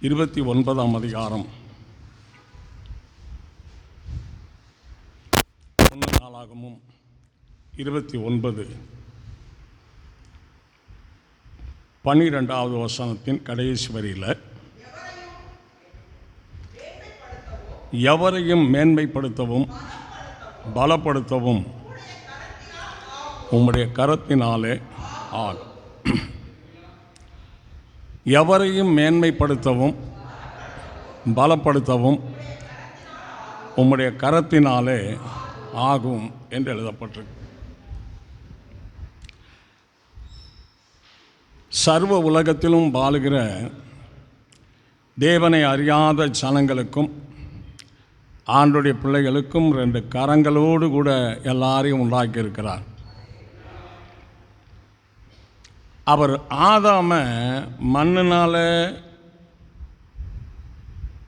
29ஆம் அதிகாரம் 1 நாளாகமும் 29 12வது வசனத்தின் கடைசி வரியில் எவரையும் மேன்மைப்படுத்தவும் பலப்படுத்தவும் உம்முடைய கரத்தினாலே ஆகும். எவரையும் மேன்மைப்படுத்தவும் பலப்படுத்தவும் உம்முடைய கரத்தினாலே ஆகும் என்று எழுதப்பட்டிருக்கு. சர்வ உலகத்திலும் வாழுகிற தேவனை அறியாத ஜனங்களுக்கும் ஆண்டுடைய பிள்ளைகளுக்கும் 2 கரங்களோடு கூட எல்லாரையும் உண்டாக்கியிருக்கிறார். அவர் ஆதாமை மண்ணினால்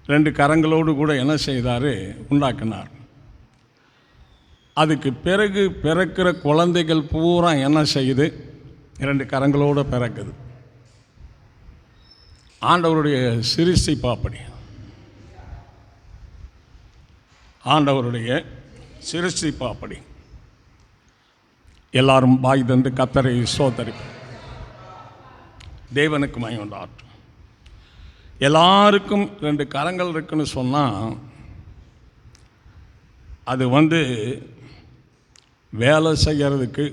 2 கரங்களோடு கூட என்ன செய்தார்? உண்டாக்கினார். அதுக்கு பிறகு பிறக்கிற குழந்தைகள் பூரா என்ன செய்யுது? 2 கரங்களோடு பிறக்குது. ஆண்டவருடைய சிருஷ்டிப்பாப்படி, ஆண்டவருடைய சிருஷ்டிப்பாப்படி எல்லாரும் வாய் தந்து கர்த்தரை ஸ்தோத்திரிப்போம். தேவனுக்கு மகிமை உண்டாகட்டும். எல்லாருக்கும் 2 கரங்கள் இருக்குன்னு சொன்னால் அது வேலை செய்கிறதுக்கு,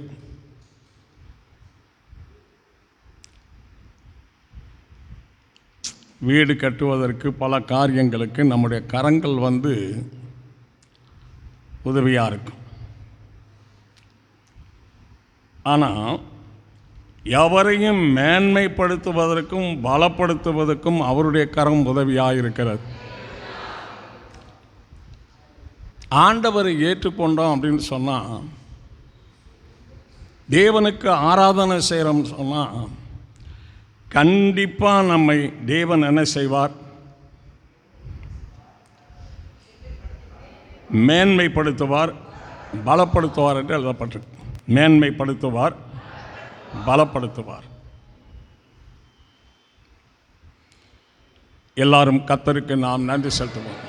வீடு கட்டுவதற்கு, பல காரியங்களுக்கு நம்முடைய கரங்கள் உதவியாக இருக்கும். ஆனால் எவரையும் மேன்மைப்படுத்துவதற்கும் பலப்படுத்துவதற்கும் அவருடைய கரம் உதவியாக இருக்கிறது. ஆண்டவரை ஏற்றுக்கொண்டோம் அப்படின்னு சொன்னால், தேவனுக்கு ஆராதனை செய்கிறோம்னு சொன்னால், கண்டிப்பாக நம்மை தேவன் என்ன செய்வார்? மேன்மைப்படுத்துவார், பலப்படுத்துவார் என்று எழுதப்பட்டிருக்கு. மேன்மைப்படுத்துவார், பலப்படுத்துவார். எல்லாரும் கர்த்தருக்கு நாம் நன்றி செலுத்துவோம்.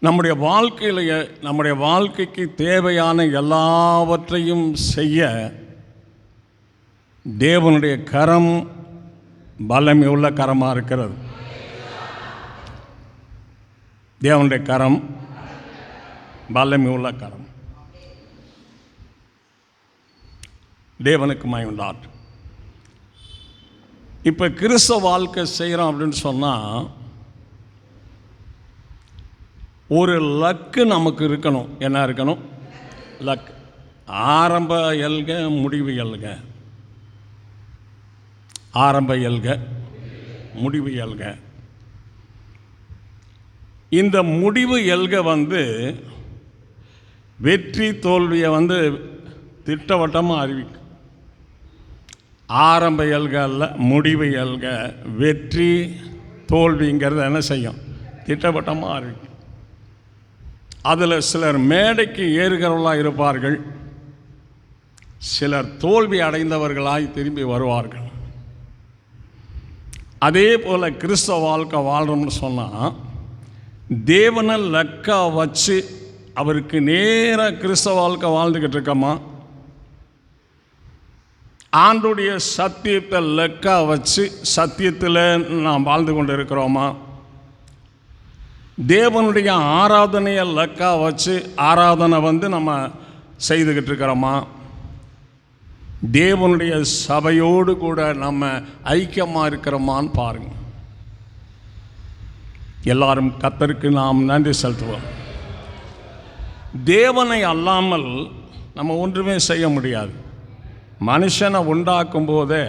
நம்முடைய வாழ்க்கைக்கு தேவையான எல்லாவற்றையும் செய்ய தேவனுடைய கரம் வல்லமை உள்ள கரமாக இருக்கிறது. தேவனுடைய கரம் வல்லமை உள்ள கரம். தேவனுக்கு மகிமை உண்டாகட்டும். இப்போ கிறிஸ்தவ வாழ்க்கை செய்கிறோம் அப்படின்னு சொன்னால், ஒரு லக்கு நமக்கு இருக்கணும். என்ன இருக்கணும்? லக். ஆரம்ப எல்க, முடிவு எல்க. ஆரம்ப எல்க, முடிவு எல்க. இந்த முடிவு எல்க வெற்றி தோல்வியை திட்டவட்டமாக அறிவிக்கும். ஆரம்ப எல்க அல்ல, முடிவு எல்க. வெற்றி தோல்விங்கிறத என்ன செய்யும்? திட்டவட்டமாக அறிவிக்கும். அதில் சிலர் மேடைக்கு ஏறுகிறவர்களாக இருப்பார்கள், சிலர் தோல்வி அடைந்தவர்களாய் திரும்பி வருவார்கள். அதே போல் கிறிஸ்தவ வாழ்க்கை வாழ்கிறோம்னு சொன்னால், தேவனை லக்கா வச்சு அவருக்கு நேராக கிறிஸ்தவ வாழ்க்கை வாழ்ந்துக்கிட்டு இருக்கோமா? ஆண்டுடைய சத்தியத்தை லக்கா வச்சு சத்தியத்தில் நாம் வாழ்ந்து கொண்டு இருக்கிறோமா? தேவனுடைய ஆராதனையை லக்கா வச்சு ஆராதனை நம்ம செய்துக்கிட்டு இருக்கிறோமா? தேவனுடைய சபையோடு கூட நம்ம ஐக்கியமாக இருக்கிறோமான்னு பாருங்க. எல்லாரும் கர்த்தருக்கு நாம் நன்றி செலுத்துவோம். தேவனை அல்லாமல் நம்ம ஒன்றுமே செய்ய முடியாது. மனுஷனை உண்டாக்கும் போதே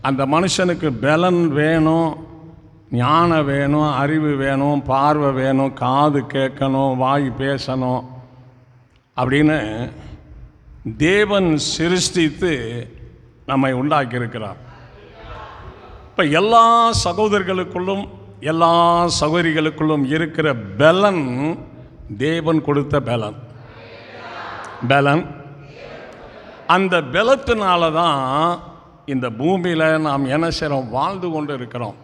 அந்த மனுஷனுக்கு பலன் வேணும், ஞானம் வேணும், அறிவு வேணும், பார்வை வேணும், காது கேட்கணும், வாய் பேசணும் அப்படின்னு தேவன் சிருஷ்டித்து நம்மை உண்டாக்கியிருக்கிறார். இப்போ எல்லா சகோதரர்களுக்குள்ளும் எல்லா சகோதரிகளுக்குள்ளும் இருக்கிற பலன் தேவன் கொடுத்த பலன். அந்த பலத்தினால தான் இந்த பூமியில் நாம் என்ன செய்கிறோம்? வாழ்ந்து கொண்டு இருக்கிறோம்.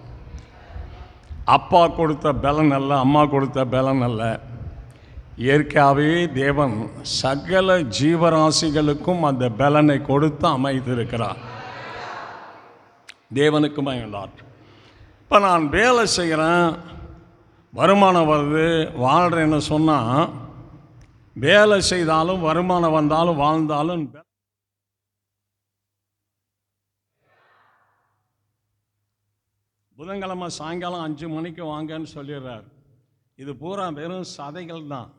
அப்பா கொடுத்த பலன் அல்ல, அம்மா கொடுத்த பலன் அல்ல. இயற்கையாகவே தேவன் சகல ஜீவராசிகளுக்கும் அந்த பலனை கொடுத்து அமைத்திருக்கிறார். தேவனுக்கு மகிமையுண்டார். இப்போ நான் வேலை செய்கிறேன், வருமானம் வருது, வாழ்கிறேன்னு சொன்னால், வேலை செய்தாலும் வருமானம் வந்தாலும் வாழ்ந்தாலும் புதன்கிழமை சாயங்காலம் 5 மணிக்கு வாங்கன்னு சொல்லிடுறார். இது பூரா வெறும் சதைகள் தான்.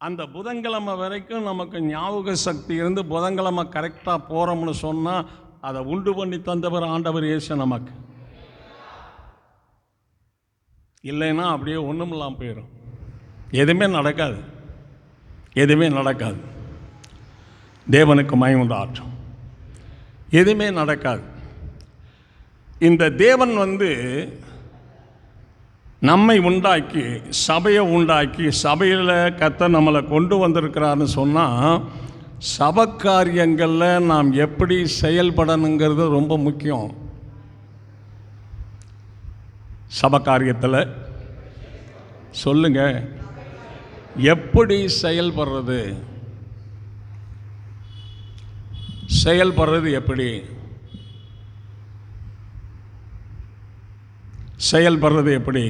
அந்த புதன்கிழமை வரைக்கும் நமக்கு ஞாபக சக்தி இருந்து புதன்கிழமை கரெக்டாக போகிறோம்னு சொன்னால் அதை உண்டு பண்ணி தந்தவர் ஆண்டவர் இயேசு நமக்கு. இல்லைன்னா அப்படியே ஒன்றும் இல்லாமல் போயிடும். எதுவுமே நடக்காது, எதுவுமே நடக்காது. தேவனுக்கு மகிமை உண்டாகட்டும். எதுவுமே நடக்காது. இந்த தேவன் நம்மை உண்டாக்கி சபையை உண்டாக்கி சபையில் கர்த்தர் நம்மளை கொண்டு வந்திருக்கிறான்னு சொன்னால், சபக்காரியங்களில் நாம் எப்படி செயல்படணுங்கிறது ரொம்ப முக்கியம். சபக்காரியத்தில் சொல்லுங்க, எப்படி செயல்படுறது? செயல்படுறது எப்படி? செயல்படுறது எப்படி?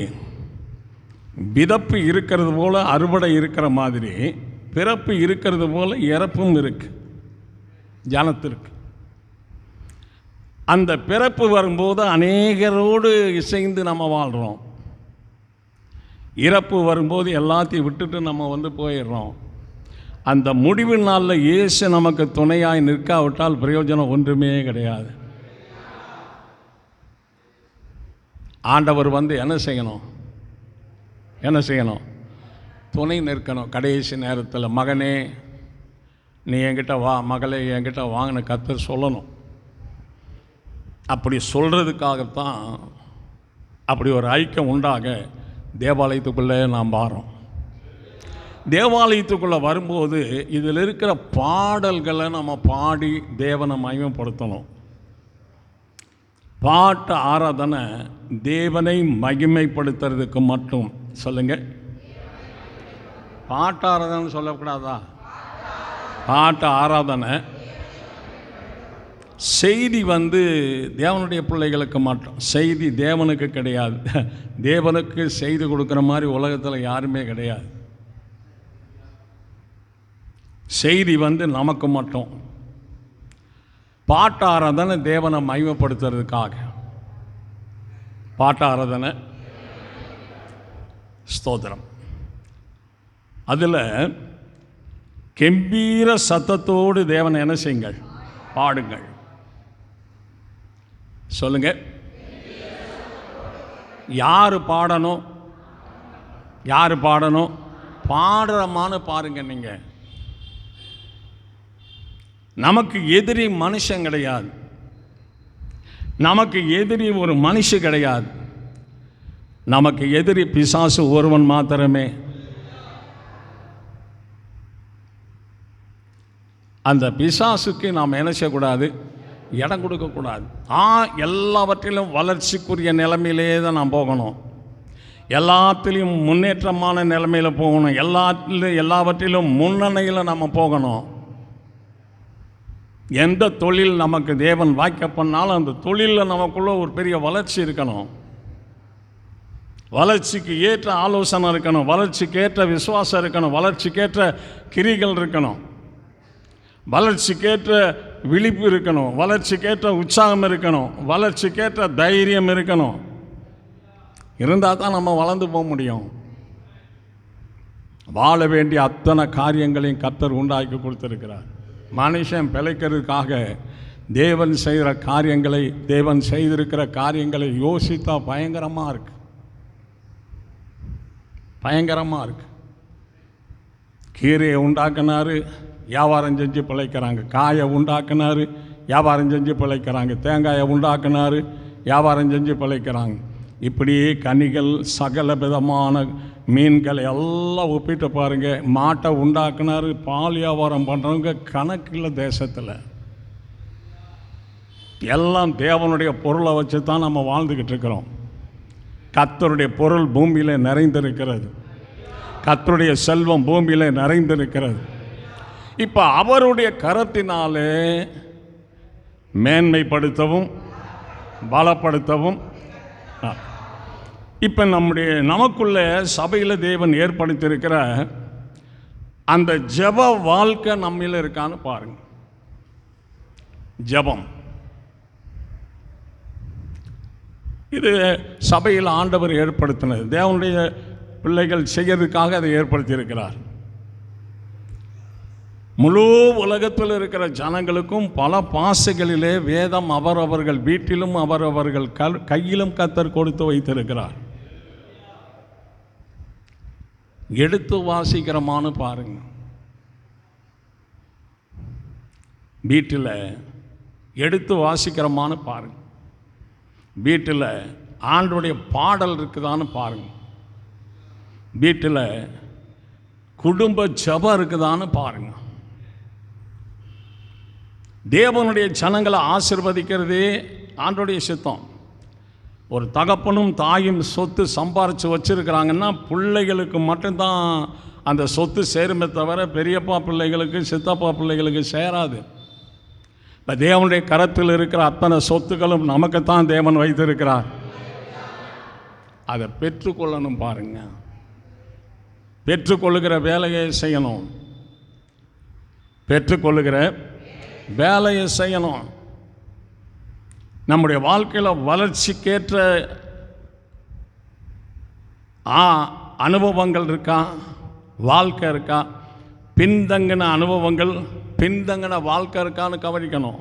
விதப்பு இருக்கிறது போல் அறுவடை இருக்கிற மாதிரி பிறப்பு இருக்கிறது போல் இறப்பும் இருக்கு ஜனத்திற்கு. அந்த பிறப்பு வரும்போது அநேகரோடு இசைந்து நம்ம வாழ்கிறோம். இறப்பு வரும்போது எல்லாத்தையும் விட்டுட்டு நம்ம போயிடுறோம். அந்த முடிவு நாளில் இயேசு நமக்கு துணையாய் நிற்காவிட்டால் பிரயோஜனம் ஒன்றுமே கிடையாது. ஆண்டவர் என்ன செய்யணும்? என்ன செய்யணும்? துணை நிற்கணும். கடைசி நேரத்தில், மகனே நீ என்கிட்ட வா, மகளே என்கிட்ட வாங்கின கர்த்தர் சொல்லணும். அப்படி சொல்கிறதுக்காகத்தான் அப்படி ஒரு ஐக்கியம் உண்டாக தேவாலயத்துக்குள்ளே நாம் வாரோம். தேவாலயத்துக்குள்ளே வரும்போது இதில் இருக்கிற பாடல்களை நம்ம பாடி தேவனை மகிமைப்படுத்தணும். பாட்டு ஆராதனை தேவனை மகிமைப்படுத்துறதுக்கு மட்டும். சொல்லுங்க, பாட்டு ஆராதனை சொல்லக்கூடாதா? பாட்டு ஆராதனை செய்தி தேவனுடைய பிள்ளைகளுக்கு மட்டும். செய்தி தேவனுக்கு கிடையாது. தேவனுக்கு செய்தி கொடுக்குற மாதிரி உலகத்தில் யாருமே கிடையாது. செய்தி நமக்கு மட்டும். பாட்டு ஆராதனை தேவனை மகிமைப்படுத்துறதுக்காக. பாட்டு ஆராதனை ஸ்தோத்திரம். அதில் கம்பீர சத்தத்தோடு தேவனை என்ன செய்யுங்கள்? பாடுங்கள். சொல்லுங்க, யார் பாடணும்? யார் பாடணும்? பாடுறமான்னு பாருங்க. நீங்கள், நமக்கு எதிரி மனுஷன் கிடையாது. நமக்கு எதிரி ஒரு மனுஷன் கிடையாது. நமக்கு எதிரி பிசாசு ஒருவன் மாத்திரமே. அந்த பிசாசுக்கு நாம் என்ன செய்யக்கூடாது? இடம் கொடுக்கக்கூடாது. எல்லாவற்றிலும் வளர்ச்சிக்குரிய நிலைமையிலே தான் நாம் போகணும். எல்லாத்திலையும் முன்னேற்றமான நிலைமையில் போகணும். எல்லாவற்றிலும் முன்னணியில் நம்ம போகணும். எந்த தொழில் நமக்கு தேவன் வாய்க்க பண்ணாலும் அந்த தொழிலில் நமக்குள்ள ஒரு பெரிய வளர்ச்சி இருக்கணும். வளர்ச்சிக்கு ஏற்ற ஆலோசனை இருக்கணும். வளர்ச்சிக்கு ஏற்ற விசுவாசம் இருக்கணும். வளர்ச்சிக்கேற்ற கிரிகள் இருக்கணும். வளர்ச்சிக்கேற்ற விழிப்பு இருக்கணும். வளர்ச்சிக்கேற்ற உற்சாகம் இருக்கணும். வளர்ச்சிக்கேற்ற தைரியம் இருக்கணும். இருந்தால் தான் நம்ம வளர்ந்து போக முடியும். வாழ வேண்டிய அத்தனை காரியங்களையும் கர்த்தர் உண்டாக்கி கொடுத்துருக்கிறார். மனுஷன் பிழைக்கிறதுக்காக தேவன் செய்கிற காரியங்களை, தேவன் செய்திருக்கிற காரியங்களை யோசித்தா பயங்கரமாக இருக்கு. பயங்கரமாக இருக்கு. கீரையை உண்டாக்குனாரு, வியாபாரம் செஞ்சு பிழைக்கிறாங்க. காயை உண்டாக்குனாரு, வியாபாரம் செஞ்சு பிழைக்கிறாங்க. தேங்காயை உண்டாக்குனாரு, வியாபாரம் செஞ்சு பிழைக்கிறாங்க. இப்படியே கனிகள், சகல விதமான மீன்களை எல்லாம் ஒப்பிட்டு பாருங்கள். மாட்டை உண்டாக்குனாரு, பால் வியாபாரம் பண்ணுறவங்க கணக்கில் தேசத்தில். எல்லாம் தேவனுடைய பொருளை வச்சு தான் நம்ம வாழ்ந்துக்கிட்டு இருக்கிறோம். கர்த்தருடைய பொருள் பூமியிலே நிறைந்திருக்கிறது. கர்த்தருடைய செல்வம் பூமியிலே நிறைந்திருக்கிறது. இப்போ அவருடைய கரத்தினாலே மேன்மைப்படுத்தவும் பலப்படுத்தவும் இப்போ நமக்குள்ள சபையில் தேவன் ஏற்படுத்தியிருக்கிற அந்த ஜெப வாழ்க்கை நம்மில் இருக்கான்னு பாருங்க. ஜெபம் இது சபையில் ஆண்டவர் ஏற்படுத்தினது. தேவனுடைய பிள்ளைகள் செய்யறதுக்காக அதை ஏற்படுத்தியிருக்கிறார். முழு உலகத்தில் இருக்கிற ஜனங்களுக்கும் பல பாசைகளிலே வேதம் அவரவர்கள் வீட்டிலும் அவரவர்கள் கையிலும் கர்த்தர் கொடுத்து வைத்திருக்கிறார். எடுத்து வாசிக்கிறமான்னு பாருங்க. வீட்டில் எடுத்து வாசிக்கிறமான்னு பாருங்க. வீட்டில் ஆண்டவருடைய பாடல் இருக்குதான்னு பாருங்க. வீட்டில் குடும்ப ஜெபம் இருக்குதான்னு பாருங்க. தேவனுடைய ஜனங்களை ஆசீர்வதிக்கிறதே ஆண்டவருடைய சித்தம். ஒரு தகப்பனும் தாயும் சொத்து சம்பாரித்து வச்சுருக்கிறாங்கன்னா பிள்ளைகளுக்கு மட்டும்தான் அந்த சொத்து சேருமே தவிர பெரியப்பா பிள்ளைகளுக்கு சித்தப்பா பிள்ளைகளுக்கு சேராது. இப்போ தேவனுடைய கரத்தில் இருக்கிற அத்தனை சொத்துக்களும் நமக்குத்தான் தேவன் வைத்திருக்கிறார். அதை பெற்றுக்கொள்ளணும் பாருங்க. பெற்றுக்கொள்ளுகிற வேலையை செய்யணும். பெற்றுக்கொள்ளுகிற வேலையை செய்யணும். நம்முடைய வாழ்க்கையில் வளர்ச்சிக்கேற்ற அனுபவங்கள் இருக்கா, வாழ்க்கை இருக்கா, பின்தங்கின அனுபவங்கள் பின்தங்கின வாழ்க்கை இருக்கான்னு கவனிக்கணும்.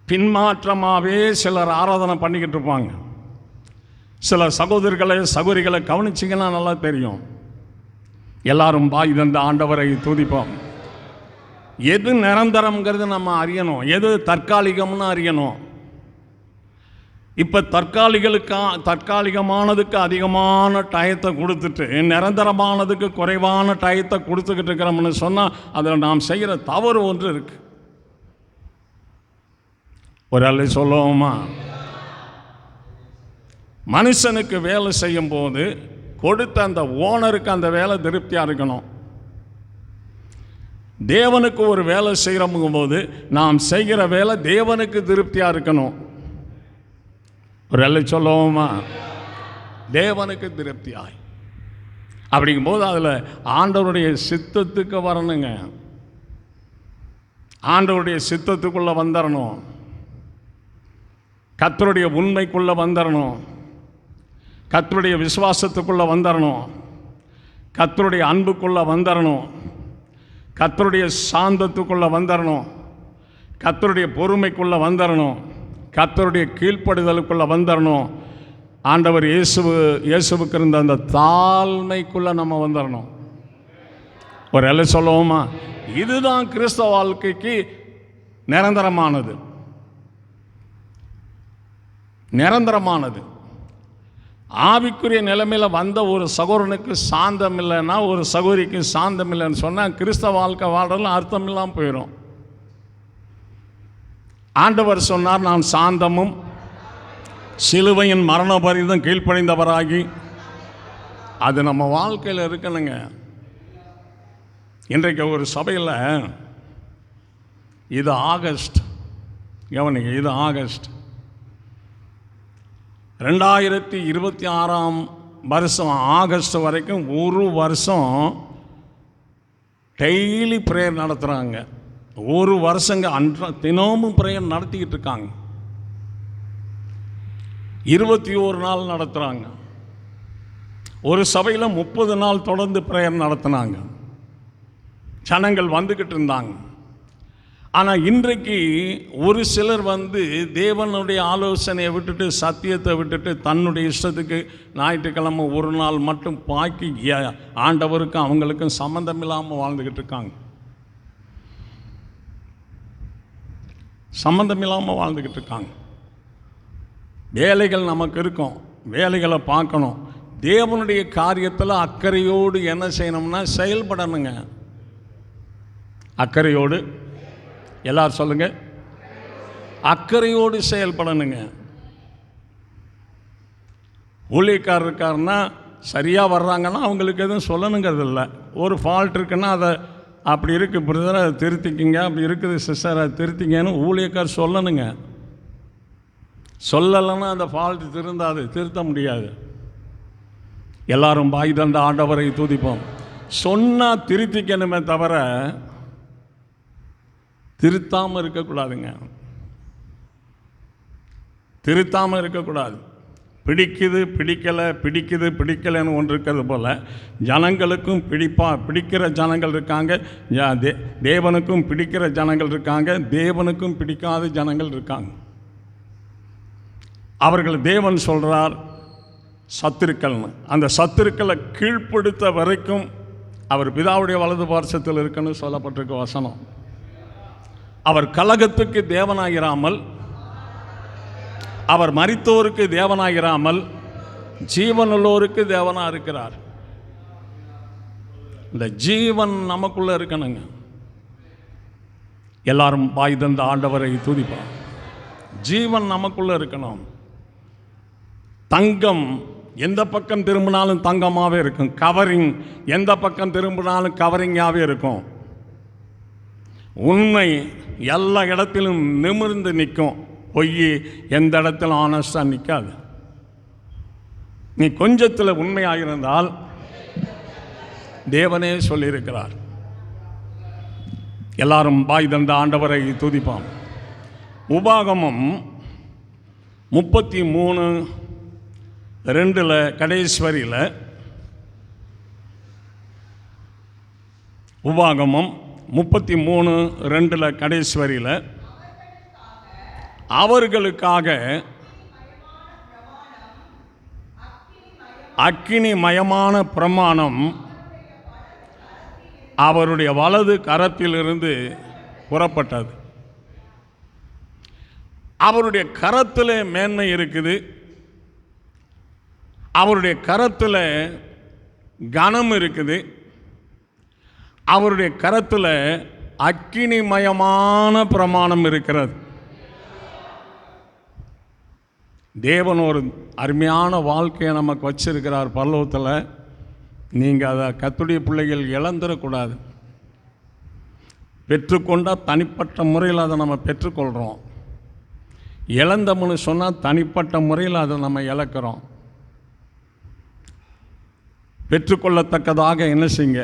பின்மாற்றமாகவே சிலர் ஆராதனை பண்ணிக்கிட்டு இருப்பாங்க. சில சகோதரிகளை கவனிச்சிங்கன்னா நல்லா தெரியும். எல்லாரும் பாய் தந்த ஆண்டவரை துதிப்போம். எது நிரந்தரம்ங்கிறது நம்ம அறியணும், எது தற்காலிகம்னு அறியணும். இப்போ தற்காலிகமானதுக்கு அதிகமான டயத்தை கொடுத்துட்டு நிரந்தரமானதுக்கு குறைவான டயத்தை கொடுத்துக்கிட்டு இருக்கிறோம்னு சொன்னால் அதில் நாம் செய்கிற தவறு ஒன்று இருக்கு. ஒரு அல்ல சொல்லுவோமா? மனுஷனுக்கு வேலை செய்யும் போது கொடுத்த அந்த ஓனருக்கு அந்த வேலை திருப்தியாக இருக்கணும். தேவனுக்கு ஒரு வேலை செய்கிறோம் போது நாம் செய்கிற வேலை தேவனுக்கு திருப்தியாக இருக்கணும். ஒரு வேலை சொல்லுவோமா? தேவனுக்கு திருப்தியாய். அப்படிங்கும்போது அதில் ஆண்டவருடைய சித்தத்துக்கு வரணுங்க. ஆண்டவருடைய சித்தத்துக்குள்ளே வந்துடணும். கர்த்தருடைய உண்மைக்குள்ளே வந்துடணும். கர்த்தருடைய விசுவாசத்துக்குள்ளே வந்துடணும். கர்த்தருடைய அன்புக்குள்ளே வந்துடணும். கர்த்தருடைய சாந்தத்துக்குள்ளே வந்துடணும். கர்த்தருடைய பொறுமைக்குள்ளே வந்துடணும். கர்த்தருடைய கீழ்ப்படுதலுக்குள்ளே வந்துடணும். ஆண்டவர் இயேசுவுக்கு இருந்த அந்த தாழ்மைக்குள்ளே நம்ம வந்துடணும். ஒரு எல்லை சொல்லுவோமா? இதுதான் கிறிஸ்தவ வாழ்க்கைக்கு நிரந்தரமானது. நிரந்தரமானது. ஆவிக்குரிய நிலைமையில் வந்த ஒரு சகோதரனுக்கு சாந்தம் இல்லைன்னா, ஒரு சகோதரிக்கு சாந்தம் இல்லைன்னு சொன்னால் கிறிஸ்தவ வாழ்க்கை வாழ்றதுல அர்த்தம் இல்லாமல் போயிடும். ஆண்டவர் சொன்னார், நான் சாந்தமும் சிலுவையின் மரண பரிந்தும் கீழ்ப்படைந்தவராகி. அது நம்ம வாழ்க்கையில் இருக்கணுங்க. இன்றைக்கு ஒரு சபையில் இது ஆகஸ்ட், கவனிங்க, இது ஆகஸ்ட் 2026 வருஷம் ஆகஸ்ட் வரைக்கும் ஒரு வருஷம் டெய்லி ப்ரேயர் நடத்துகிறாங்க. ஒரு வருஷங்க தினமும் ப்ரேயர் நடத்திக்கிட்டு இருக்காங்க. 21 நாள் நடத்துகிறாங்க. ஒரு சபையில் 30 நாள் தொடர்ந்து ப்ரேயர் நடத்தினாங்க. ஜனங்கள் வந்துக்கிட்டு இருந்தாங்க. ஆனால் இன்றைக்கு ஒரு சிலர் தேவனுடைய ஆலோசனையை விட்டுட்டு, சத்தியத்தை விட்டுட்டு, தன்னுடைய இஷ்டத்துக்கு ஞாயிற்றுக்கிழமை ஒரு நாள் மட்டும் பாக்கி ஆண்டவருக்கும் அவங்களுக்கும் சம்மந்தம் இல்லாமல் வாழ்ந்துக்கிட்டு இருக்காங்க. சம்மந்தம் இல்லாமல் வாழ்ந்துக்கிட்டு இருக்காங்க. வேலைகள் நமக்கு இருக்கும், வேலைகளை பார்க்கணும். தேவனுடைய காரியத்தில் அக்கறையோடு என்ன செய்யணும்னா செயல்படணுங்க. அக்கறையோடு, எல்லாரும் சொல்லுங்க, அக்கறையோடு செயல்படணுங்க. ஊழியக்காரர் இருக்காருன்னா சரியாக வர்றாங்கன்னா அவங்களுக்கு எதுவும் சொல்லணுங்கிறது இல்லை. ஒரு ஃபால்ட் இருக்குன்னா அதை அப்படி இருக்குது பிரதர், அதை திருத்திக்கிங்க, அப்படி இருக்குது சிஸ்டர், அதை திருத்திங்கன்னு ஊழியக்கார் சொல்லணுங்க. சொல்லலைன்னா அந்த ஃபால்ட் திருத்த முடியாது. எல்லாரும் பாய் தந்த ஆண்டவரை துதிப்போம். சொன்னால் திருத்திக்கணுமே தவிர திருத்தாமல் இருக்கக்கூடாதுங்க. திருத்தாமல் இருக்கக்கூடாது. பிடிக்குது பிடிக்கலைன்னு ஒன்று இருக்கிறது போல் ஜனங்களுக்கும் பிடிக்கிற ஜனங்கள் இருக்காங்க, தேவனுக்கும் பிடிக்கிற ஜனங்கள் இருக்காங்க, தேவனுக்கும் பிடிக்காத ஜனங்கள் இருக்காங்க. அவர்கள் தேவன் சொல்கிறார் சத்துருக்கள்னு. அந்த சத்துருக்களை கீழ்ப்படுத்த வரைக்கும் அவர் பிதாவுடைய வலது பார்சத்தில் இருக்குன்னு சொல்லப்பட்டிருக்க வசனம். அவர் கலகத்துக்கு தேவனாயிராமல், அவர் மரித்தோருக்கு தேவனாயிராமல் ஜீவனுள்ளோருக்கு தேவனாக இருக்கிறார். இந்த ஜீவன் நமக்குள்ளே இருக்கணுங்க. எல்லாரும் வாய் தந்த ஆண்டவரை துதிப்பார். ஜீவன் நமக்குள்ளே இருக்கணும். தங்கம் எந்த பக்கம் திரும்பினாலும் தங்கமாகவே இருக்கும். கவரிங் எந்த பக்கம் திரும்பினாலும் கவரிங்காகவே இருக்கும். உண்மை எல்லா இடத்திலும் நிமிர்ந்து நிற்கும். பொய் எந்த இடத்திலும் ஆனஸ்டாக நிற்காது. நீ கொஞ்சத்தில் உண்மையாக இருந்தால் தேவனே சொல்லியிருக்கிறார். எல்லாரும் பாய் தந்த ஆண்டவரை துதிப்பான். உபாகமம் 33:2 கடைஸ்வரியில், உபாகமம் 33:2 கடைஸ்வரியில், அவர்களுக்காக அக்கினிமயமான பிரமாணம் அவருடைய வலது கரத்திலிருந்து புறப்பட்டது. அவருடைய கரத்தில் மேன்மை இருக்குது. அவருடைய கரத்தில் கனம் இருக்குது. அவருடைய கரத்தில் அக்கினிமயமான பிரமாணம் இருக்கிறது. தேவன் ஒரு அருமையான வாழ்க்கையை நமக்கு வச்சிருக்கிறார் பரலோகத்தில். நீங்கள் அதை கர்த்தருடைய பிள்ளைகள் இழந்துடக்கூடாது. பெற்றுக்கொண்டால் தனிப்பட்ட முறையில் அதை நம்ம பெற்றுக்கொள்கிறோம். இழந்தோம்னு சொன்னால் தனிப்பட்ட முறையில் அதை நம்ம இழக்கிறோம். பெற்றுக்கொள்ளத்தக்கதாக என்ன செய்யுங்க,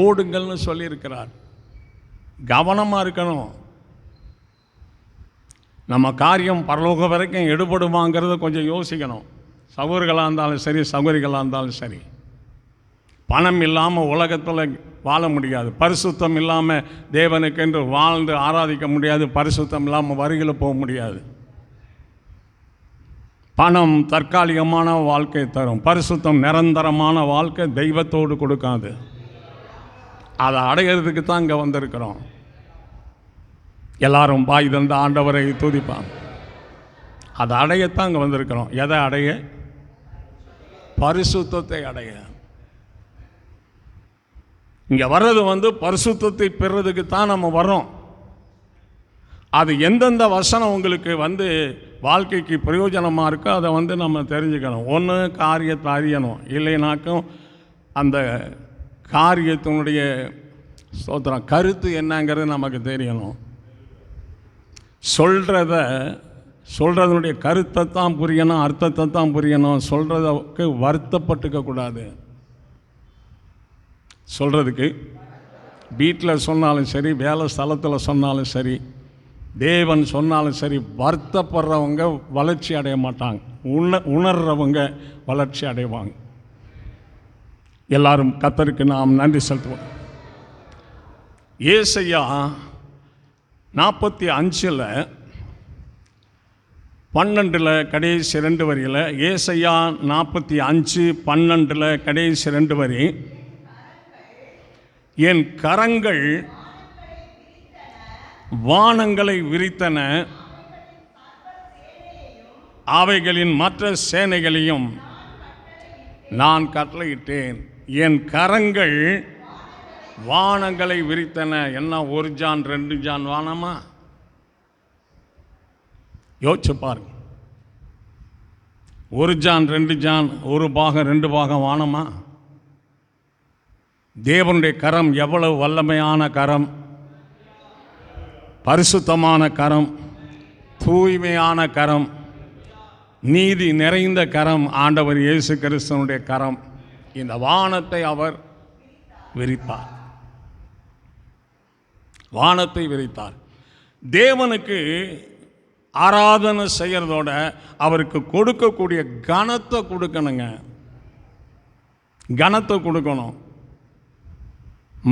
ஓடுங்கள்னு சொல்லியிருக்கிறார். கவனமாக இருக்கணும். நம்ம காரியம் பரலோகம் வரைக்கும் எடுபடுமாங்கிறத கொஞ்சம் யோசிக்கணும். சகோதரிகளாக இருந்தாலும் சரி, சகோதரிகளாக இருந்தாலும் சரி. பணம் இல்லாமல் உலகத்தில் வாழ முடியாது. பரிசுத்தம் இல்லாமல் தேவனுக்கென்று வாழ்ந்து ஆராதிக்க முடியாது. பரிசுத்தம் இல்லாமல் வருகையில் போக முடியாது. பணம் தற்காலிகமான வாழ்க்கை தரும். பரிசுத்தம் நிரந்தரமான வாழ்க்கை தெய்வத்தோடு கொடுக்காது. அதை அடையிறதுக்கு தான் இங்கே வந்திருக்கிறோம். எல்லாரும் பாய் தந்த ஆண்டவரை துதிப்பான். அதை அடையத்தான் இங்கே வந்திருக்கிறோம். எதை அடைய? பரிசுத்தத்தை அடைய. இங்கே வர்றது பரிசுத்தத்தை பெறுறதுக்கு தான் நம்ம வர்றோம். அது எந்தெந்த வசனம் உங்களுக்கு வாழ்க்கைக்கு பிரயோஜனமாக இருக்கோ அதை நம்ம தெரிஞ்சுக்கணும். ஒன்று காரியத்தை அறியணும், இல்லைனாக்கும் அந்த காரியத்தினுடைய ஸ்தோத்திரம் கருத்து என்னங்கிறது நமக்கு தெரியணும். சொல்கிறதனுடைய கருத்தை தான் புரியணும், அர்த்தத்தை தான் புரியணும். சொல்கிறதுக்கு வருத்தப்பட்டுக்கக்கூடாது. சொல்கிறதுக்கு வீட்டில் சொன்னாலும் சரி, வேலை ஸ்தலத்தில் சொன்னாலும் சரி, தேவன் சொன்னாலும் சரி, வருத்தப்படுறவங்க வளர்ச்சி அடைய மாட்டாங்க. உணர்றவங்க வளர்ச்சி அடைவாங்க. எல்லாரும் கர்த்தருக்கு நாம் நன்றி செலுத்துவோம். ஏசாயா 45:12 கடைசி 2 வரியில், ஏசாயா 45:12 கடைசி 2 வரி, என் கரங்கள் வானங்களை விரித்தன, அவைகளின் மற்ற சேனைகளையும் நான் கட்டளையிட்டேன். என் கரங்கள் வானங்களை விரித்தன. என்ன 1 ஜான் 2 ஜான் வானமா? யோசிச்சு பாருங்க. 1 ஜான் 2 ஜான் 1 பாகம் 2 பாகம் வானமா? தேவனுடைய கரம் எவ்வளவு வல்லமையான கரம், பரிசுத்தமான கரம், தூய்மையான கரம், நீதி நிறைந்த கரம் ஆண்டவர் இயேசு கிறிஸ்துவனுடைய கரம். இந்த வானத்தை அவர் விரித்தார், வானத்தை விரித்தார். தேவனுக்கு ஆராதனை செய்கிறதோட அவருக்கு கொடுக்கக்கூடிய கனத்தை கொடுக்கணுங்க, கனத்தை கொடுக்கணும்,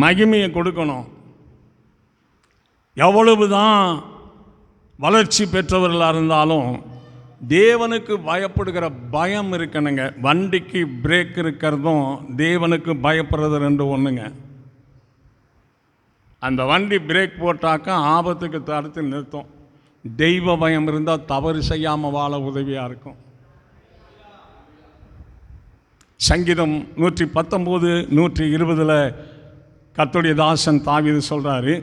மகிமையை கொடுக்கணும். எவ்வளவுதான் வளர்ச்சி பெற்றவர்களாக இருந்தாலும் தேவனுக்கு பயப்படுகிற பயம் இருக்கணுங்க. வண்டிக்கு பிரேக் இருக்கிறதும் தேவனுக்கு பயப்படுறது 2 ஒன்றுங்க. அந்த வண்டி பிரேக் போட்டாக்கா ஆபத்துக்கு தடுத்து நிறுத்தும். தெய்வ பயம் இருந்தால் தவறு செய்யாமல் வாழ உதவியாக இருக்கும். சங்கீதம் 119 120 கர்த்தருடைய தாசன் தாவீது சொல்கிறாரு,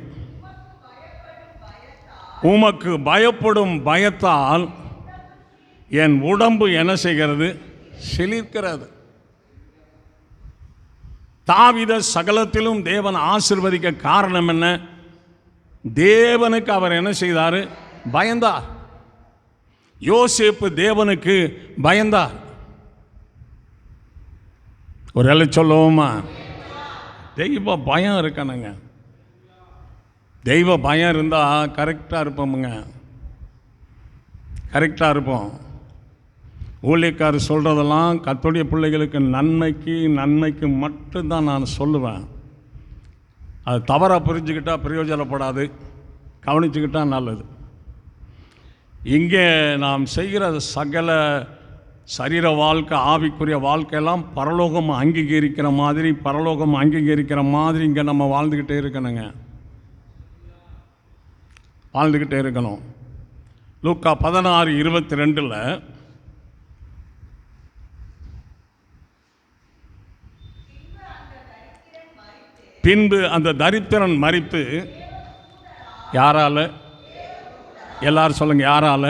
உமக்கு பயப்படும் பயத்தால் என் உடம்பு என்ன செய்கிறது? சிலிர்க்கிறது. தாவீதை சகலத்திலும் தேவன் ஆசீர்வதிக்க காரணம் என்ன? தேவனுக்கு அவர் என்ன செய்தார்? பயந்தார். யோசேப்பு தேவனுக்கு பயந்தார். ஒரு எல்லை சொல்லுவோமா? தெய்வ பயம் இருக்கணுங்க. தெய்வ பயம் இருந்தால் கரெக்டாக இருப்போமுங்க, கரெக்டாக இருப்போம். ஊழியக்காரர் சொல்கிறதெல்லாம் கர்த்தருடைய பிள்ளைகளுக்கு நன்மைக்கு மட்டும்தான் நான் சொல்லுவேன். அது தவறாக புரிஞ்சுக்கிட்டால் பிரயோஜனப்படாது, கவனிச்சுக்கிட்டால் நல்லது. இங்கே நாம் செய்கிற சகல சரீர வாழ்க்கை, ஆவிக்குரிய வாழ்க்கையெல்லாம் பரலோகம் அங்கீகரிக்கிற மாதிரி இங்கே நம்ம வாழ்ந்துக்கிட்டே இருக்கணுங்க, வாழ்ந்துக்கிட்டே இருக்கணும். லூக்கா 16:22 பின்பு அந்த தரித்திரன் மரித்து, யாரால? எல்லாரும் சொல்லுங்க, யாரால?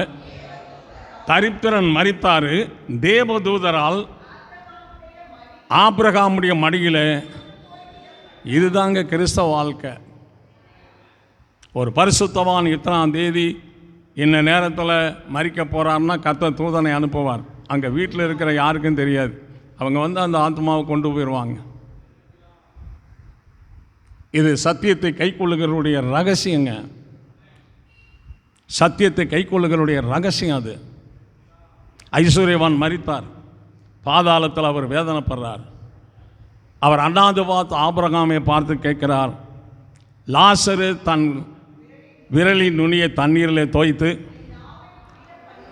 தரித்திரன் மரித்தாரு தேவதூதரால் ஆபிரகாமுடைய மடியில். இதுதாங்க கிறிஸ்தவ வாழ்க்கை. ஒரு பரிசுத்தவான் இத்தனாம் தேதி இன்ன நேரத்தில் மரிக்க போகிறாருன்னா கர்த்தர் தூதனை அனுப்புவார். அங்கே வீட்டில் இருக்கிற யாருக்கும் தெரியாது. அவங்க வந்து அந்த ஆத்மாவை கொண்டு போயிடுவாங்க. இது சத்தியத்தை கைக்கொள்ளுகிறவருடைய ரகசியங்க, சத்தியத்தை கைக்கொள்ளுகிறவருடைய ரகசியம் அது. ஐஸ்வர்யவான் மரித்தார், பாதாளத்தில் அவர் வேதனைப்படுறார். அவர் அண்ணாந்து பார்த்து ஆபிரகாமை பார்த்து கேட்கிறார், லாசரு தன் விரலின் நுனியை தண்ணீரில் தோய்த்து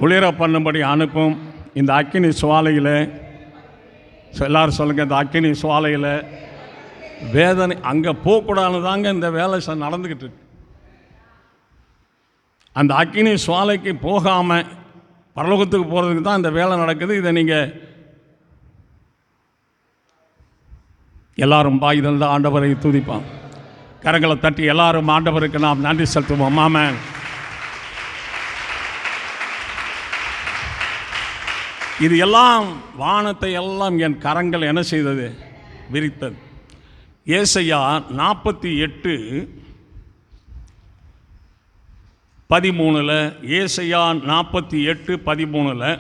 குளிர பண்ணும்படி அனுப்பும். இந்த அக்கினி சுவாலையில், எல்லாரும் சொல்லுங்கள், இந்த அக்கினி சுவாலையில் வேதனை அங்கே போகக்கூடாது தாங்க இந்த வேலை நடந்துக்கிட்டு இருக்கு. அந்த அக்கினி சுவாலைக்கு போகாமல் பரலோகத்துக்கு போகிறதுக்கு தான் இந்த வேலை நடக்குது. இதை நீங்கள் எல்லாரும் பாய் தந்த ஆண்டவரை துதிப்பான். கரங்களை தட்டி எல்லாரும் ஆண்டவருக்கு நாம் நன்றி செலுத்துவோம். ஆமென். இது எல்லாம் வானத்தை எல்லாம் என் கரங்கள் என்ன செய்தது? விரித்தது. ஏசாயா 48:13 ஏசாயா 48:13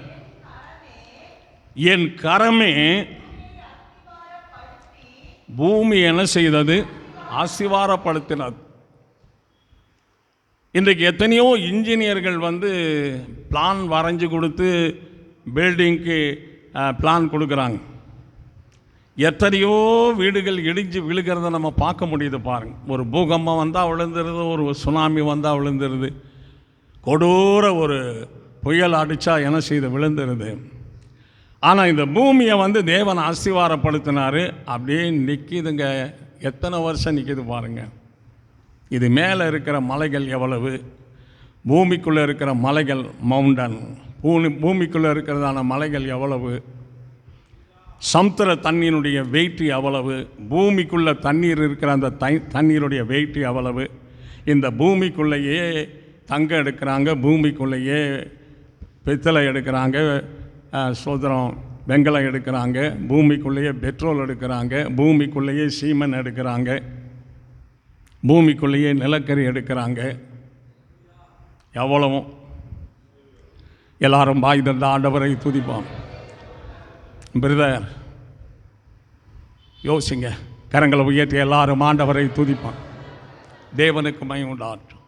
என் கரமே பூமி என்ன செய்தது? ஆசீர்வாதப்படுத்தினது. இன்றைக்கு எத்தனையோ இன்ஜினியர்கள் வந்து பிளான் வரைஞ்சி கொடுத்து பில்டிங்க்கு பிளான் கொடுக்குறாங்க. எத்தனையோ வீடுகள் இடிஞ்சு விழுகிறத நம்ம பார்க்க முடியுது பாருங்கள். ஒரு பூகம்பம் வந்தால் விழுந்துருது, ஒரு சுனாமி வந்தால் விழுந்துருது, கொடூர ஒரு புயல் அடித்தா என்ன செய்து விழுந்துருது. ஆனால் இந்த பூமியை வந்து தேவன் ஆசீர்வாதப்படுத்தினார். அப்படியே நிற்கிதுங்க. எத்தனை வருஷம் நிற்கிது பாருங்கள். இது மேலே இருக்கிற மலைகள் எவ்வளவு, பூமிக்குள்ளே இருக்கிற மலைகள் மவுண்டன், பூமிக்குள்ளே இருக்கிறதான மலைகள் எவ்வளவு, சமுத்திர தண்ணீருடைய வெயிட்டு எவ்வளவு, பூமிக்குள்ளே தண்ணீர் இருக்கிற அந்த தண்ணீருடைய வெயிட்டு எவ்வளவு. இந்த பூமிக்குள்ளேயே தங்கம் எடுக்கிறாங்க, பூமிக்குள்ளேயே பித்தளை எடுக்கிறாங்க, சோதரம் வெங்கலம் எடுக்கிறாங்க, பூமிக்குள்ளேயே பெட்ரோல் எடுக்கிறாங்க, பூமிக்குள்ளேயே சீமெண்ட் எடுக்கிறாங்க, பூமிக்குள்ளேயே நிலக்கரி எடுக்கிறாங்க. எவ்வளவும் எல்லாரும் வாய் திறந்து ஆண்டவரை துதிப்போம். பிரதர் யோசிங்க, கரங்களை உயர்த்தி எல்லாரும் ஆண்டவரை துதிப்பான். தேவனுக்கு மகிமை உண்டாற்றும்.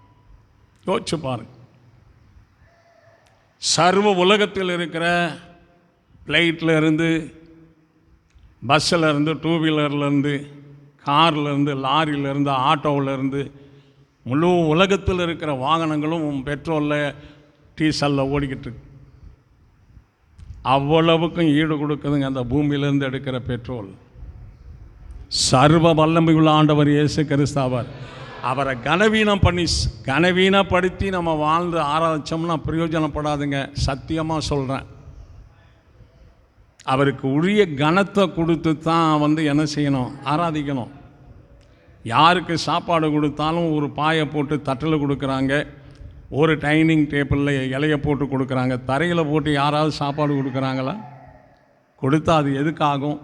யோசிச்சு பாருங்க, சர்வ உலகத்தில் இருக்கிற ஃப்ளைட்டில் இருந்து, பஸ்ஸில் இருந்து, டூ வீலர்லேருந்து, கார்லேருந்து, லாரியிலேருந்து, ஆட்டோவிலேருந்து, முழு உலகத்தில் இருக்கிற வாகனங்களும் பெட்ரோலில் டீசலில் ஓடிக்கிட்டு இருக்கு. அவ்வளவுக்கும் ஈடு கொடுக்குதுங்க அந்த பூமியிலேருந்து எடுக்கிற பெட்ரோல். சர்வ வல்லமையுள்ள ஆண்டவர் இயேசு கிறிஸ்து அவர். அவரை கனவீனப்படுத்தி நம்ம வாழ்ந்து ஆராய்ச்சோம்னா பிரயோஜனப்படாதுங்க. சத்தியமாக சொல்கிறேன். அவருக்கு உரிய கனத்தை கொடுத்து தான் என்ன செய்யணும்? ஆராதிக்கணும். யாருக்கு சாப்பாடு கொடுத்தாலும் ஒரு பாயை போட்டு தட்டில் கொடுக்குறாங்க, ஒரு டைனிங் டேபிளில் இலையை போட்டு கொடுக்குறாங்க. தரையில் போட்டு யாராவது சாப்பாடு கொடுக்குறாங்களா? கொடுத்தா அது எதுக்காகும்?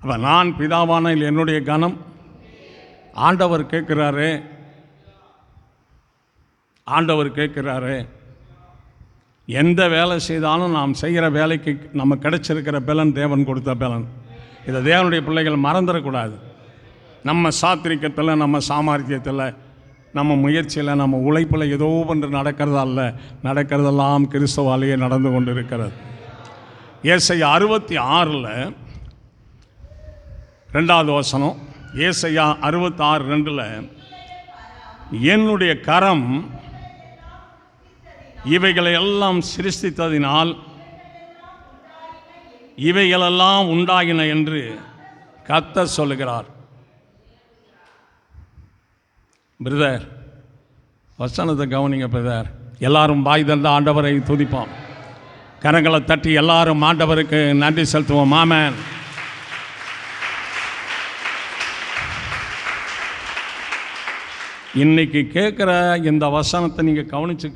அப்போ நான் பிதாவான இல்லை என்னுடைய கனம் ஆண்டவர் கேட்குறாரு. எந்த வேலை செய்தாலும் நாம் செய்கிற வேலைக்கு நம்ம கிடைச்சிருக்கிற பலன் தேவன் கொடுத்த பலன். இதை தேவனுடைய பிள்ளைகள் மறந்துடக்கூடாது. நம்ம சாத்திரிக்கத்தில், நம்ம சாமர்த்தியத்தில், நம்ம முயற்சியில், நம்ம உழைப்பில் ஏதோ ஒன்று நடக்கிறதெல்லாம் கிறிஸ்துவாலேயே நடந்து கொண்டு இருக்கிறது. ஏசாயா 66 2வது வசனம். ஏசாயா 66:2 என்னுடைய கரம் இவைகளை எல்லாம் சிருஷ்டித்ததினால் இவைகளெல்லாம் உண்டாகின என்று கர்த்தர் சொல்லுகிறார். பிரதர், வசனத்தை கவனிங்க பிரதர். எல்லாரும் வாய் திறந்து ஆண்டவரை துதிப்போம். கரங்களை தட்டி எல்லாரும் ஆண்டவருக்கு நன்றி செலுத்துவோம். ஆமென். இன்றைக்கி கேட்குற இந்த வசனத்தை நீங்கள் கவனித்து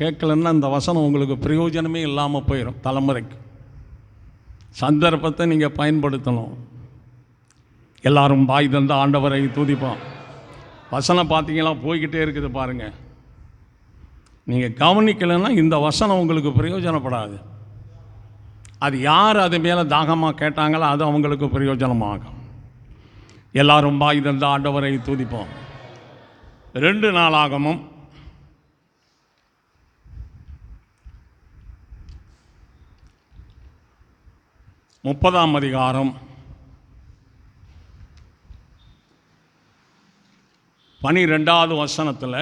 கேட்கலன்னா இந்த வசனம் உங்களுக்கு பிரயோஜனமே இல்லாமல் போயிடும். தலைமுறைக்கு சந்தர்ப்பத்தை நீங்கள் பயன்படுத்தணும். எல்லாரும் வாய் தந்த ஆண்டவரை துதிப்போம். வசனம் பார்த்தீங்களா போய்கிட்டே இருக்குது பாருங்கள். நீங்கள் கவனிக்கலைன்னா இந்த வசனம் உங்களுக்கு பிரயோஜனப்படாது. அது யார் அது மேலே தாகமாக கேட்டாங்களோ அது அவங்களுக்கு பிரயோஜனமாகும். எல்லாரும் வாய் தந்த ஆண்டவரை துதிப்போம். 2 நாளாகமும் 30ஆம் அதிகாரம் 12வது வசனத்தில்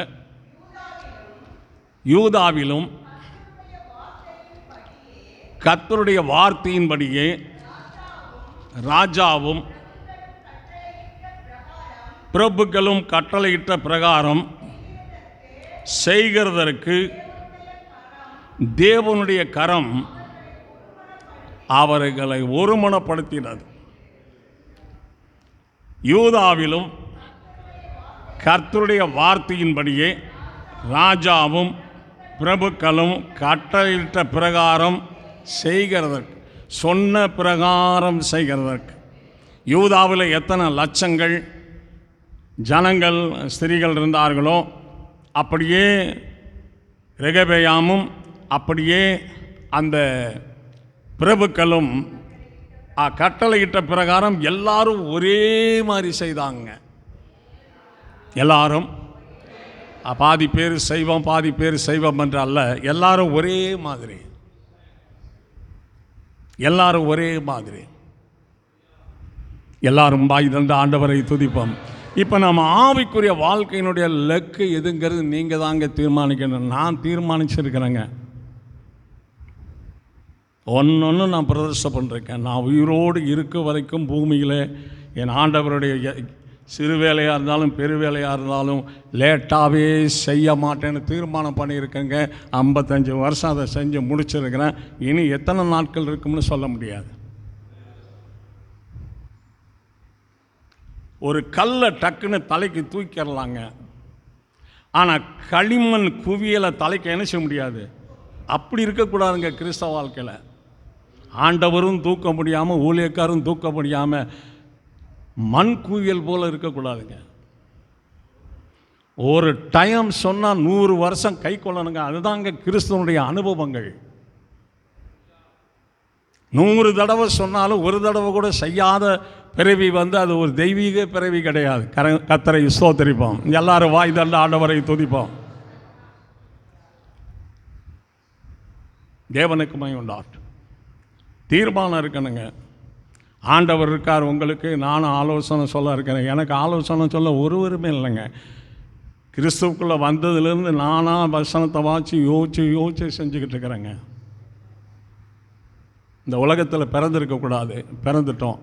யூதாவிலும் கர்த்தருடைய வார்த்தையின்படியே ராஜாவும் பிரபுக்களும் கட்டளையிட்ட பிரகாரம் செய்கிறதற்கு தேவனுடைய கரம் அவர்களை ஒருமனப்படுத்தினது. யூதாவிலும் கர்த்தருடைய வார்த்தையின்படியே ராஜாவும் பிரபுக்களும் கட்டளையிட்ட பிரகாரம் செய்கிறதற்கு, சொன்ன பிரகாரம் செய்கிறதற்கு. யூதாவில் எத்தனை லட்சங்கள் ஜனங்கள் ஸ்திரீகள் இருந்தார்களோ அப்படியே ரெகபெயாமும் அப்படியே அந்த பிரபுக்களும் கட்டளையிட்ட பிரகாரம் எல்லாரும் ஒரே மாதிரி செய்தாங்க. எல்லாரும் பாதி பேர் செய்வோம் பாதி பேர் செய்வோம் என்று அல்ல, எல்லாரும் ஒரே மாதிரி, எல்லாரும் ஒரே மாதிரி. எல்லாரும் வாய் தந்து ஆண்டவரை துதிப்போம். இப்போ நம்ம ஆவிக்குரிய வாழ்க்கையினுடைய லக்கு எதுங்கிறது நீங்கள் தாங்க தீர்மானிக்கணும். நான் தீர்மானிச்சிருக்கிறேங்க. ஒன்று நான் பிரதர்ஷனம் பண்ணிருக்கேன். நான் உயிரோடு இருக்க வரைக்கும் பூமியில் என் ஆண்டவருடைய சிறு வேலையாக இருந்தாலும் பெரு வேலையாக இருந்தாலும் லேட்டாகவே செய்ய மாட்டேன்னு தீர்மானம் பண்ணியிருக்கேங்க. 55 வருஷம் அதை செஞ்சு முடிச்சிருக்கிறேன். இனி எத்தனை நாட்கள் இருக்கும்னு சொல்ல முடியாது. ஒரு கல்லை டக்குன்னு தலைக்கு தூக்கிடலாங்க, ஆனால் களிமண் குவியலை தலைக்கு என்ன செய்ய முடியாது, அப்படி இருக்கக்கூடாதுங்க கிறிஸ்தவ வாழ்க்கையில். ஆண்டவரும் தூக்க முடியாமல், ஊழியக்காரும் தூக்க முடியாமல், மண் குவியல் போல் இருக்கக்கூடாதுங்க. ஒரு டைம் சொன்னால் 100 வருஷம் கை கொள்ளணுங்க. அதுதாங்க கிறிஸ்தவனுடைய அனுபவங்கள். 100 தடவை சொன்னாலும் ஒரு தடவை கூட செய்யாத பிறவி அது ஒரு தெய்வீக பிறவி கிடையாது. கர்த்தரை ஸ்தோத்திரிப்போம். எல்லாரும் வாய் தண்ட ஆண்டவரை துதிப்போம். தேவனுக்கு மகிமை உண்டாகட்டும். தீர்மானம் இருக்கணுங்க. ஆண்டவர் இருக்கார் உங்களுக்கு, நானும் ஆலோசனை சொல்ல இருக்கிறேன். எனக்கு ஆலோசனை சொல்ல ஒருவருமே இல்லைங்க. கிறிஸ்துவுக்குள்ளே வந்ததுலேருந்து நானாக வசனத்தை வாசி யோசிச்சு செஞ்சுக்கிட்டு இருக்கிறேங்க. இந்த உலகத்தில் பிறந்திருக்கக்கூடாது, பிறந்துட்டோம்.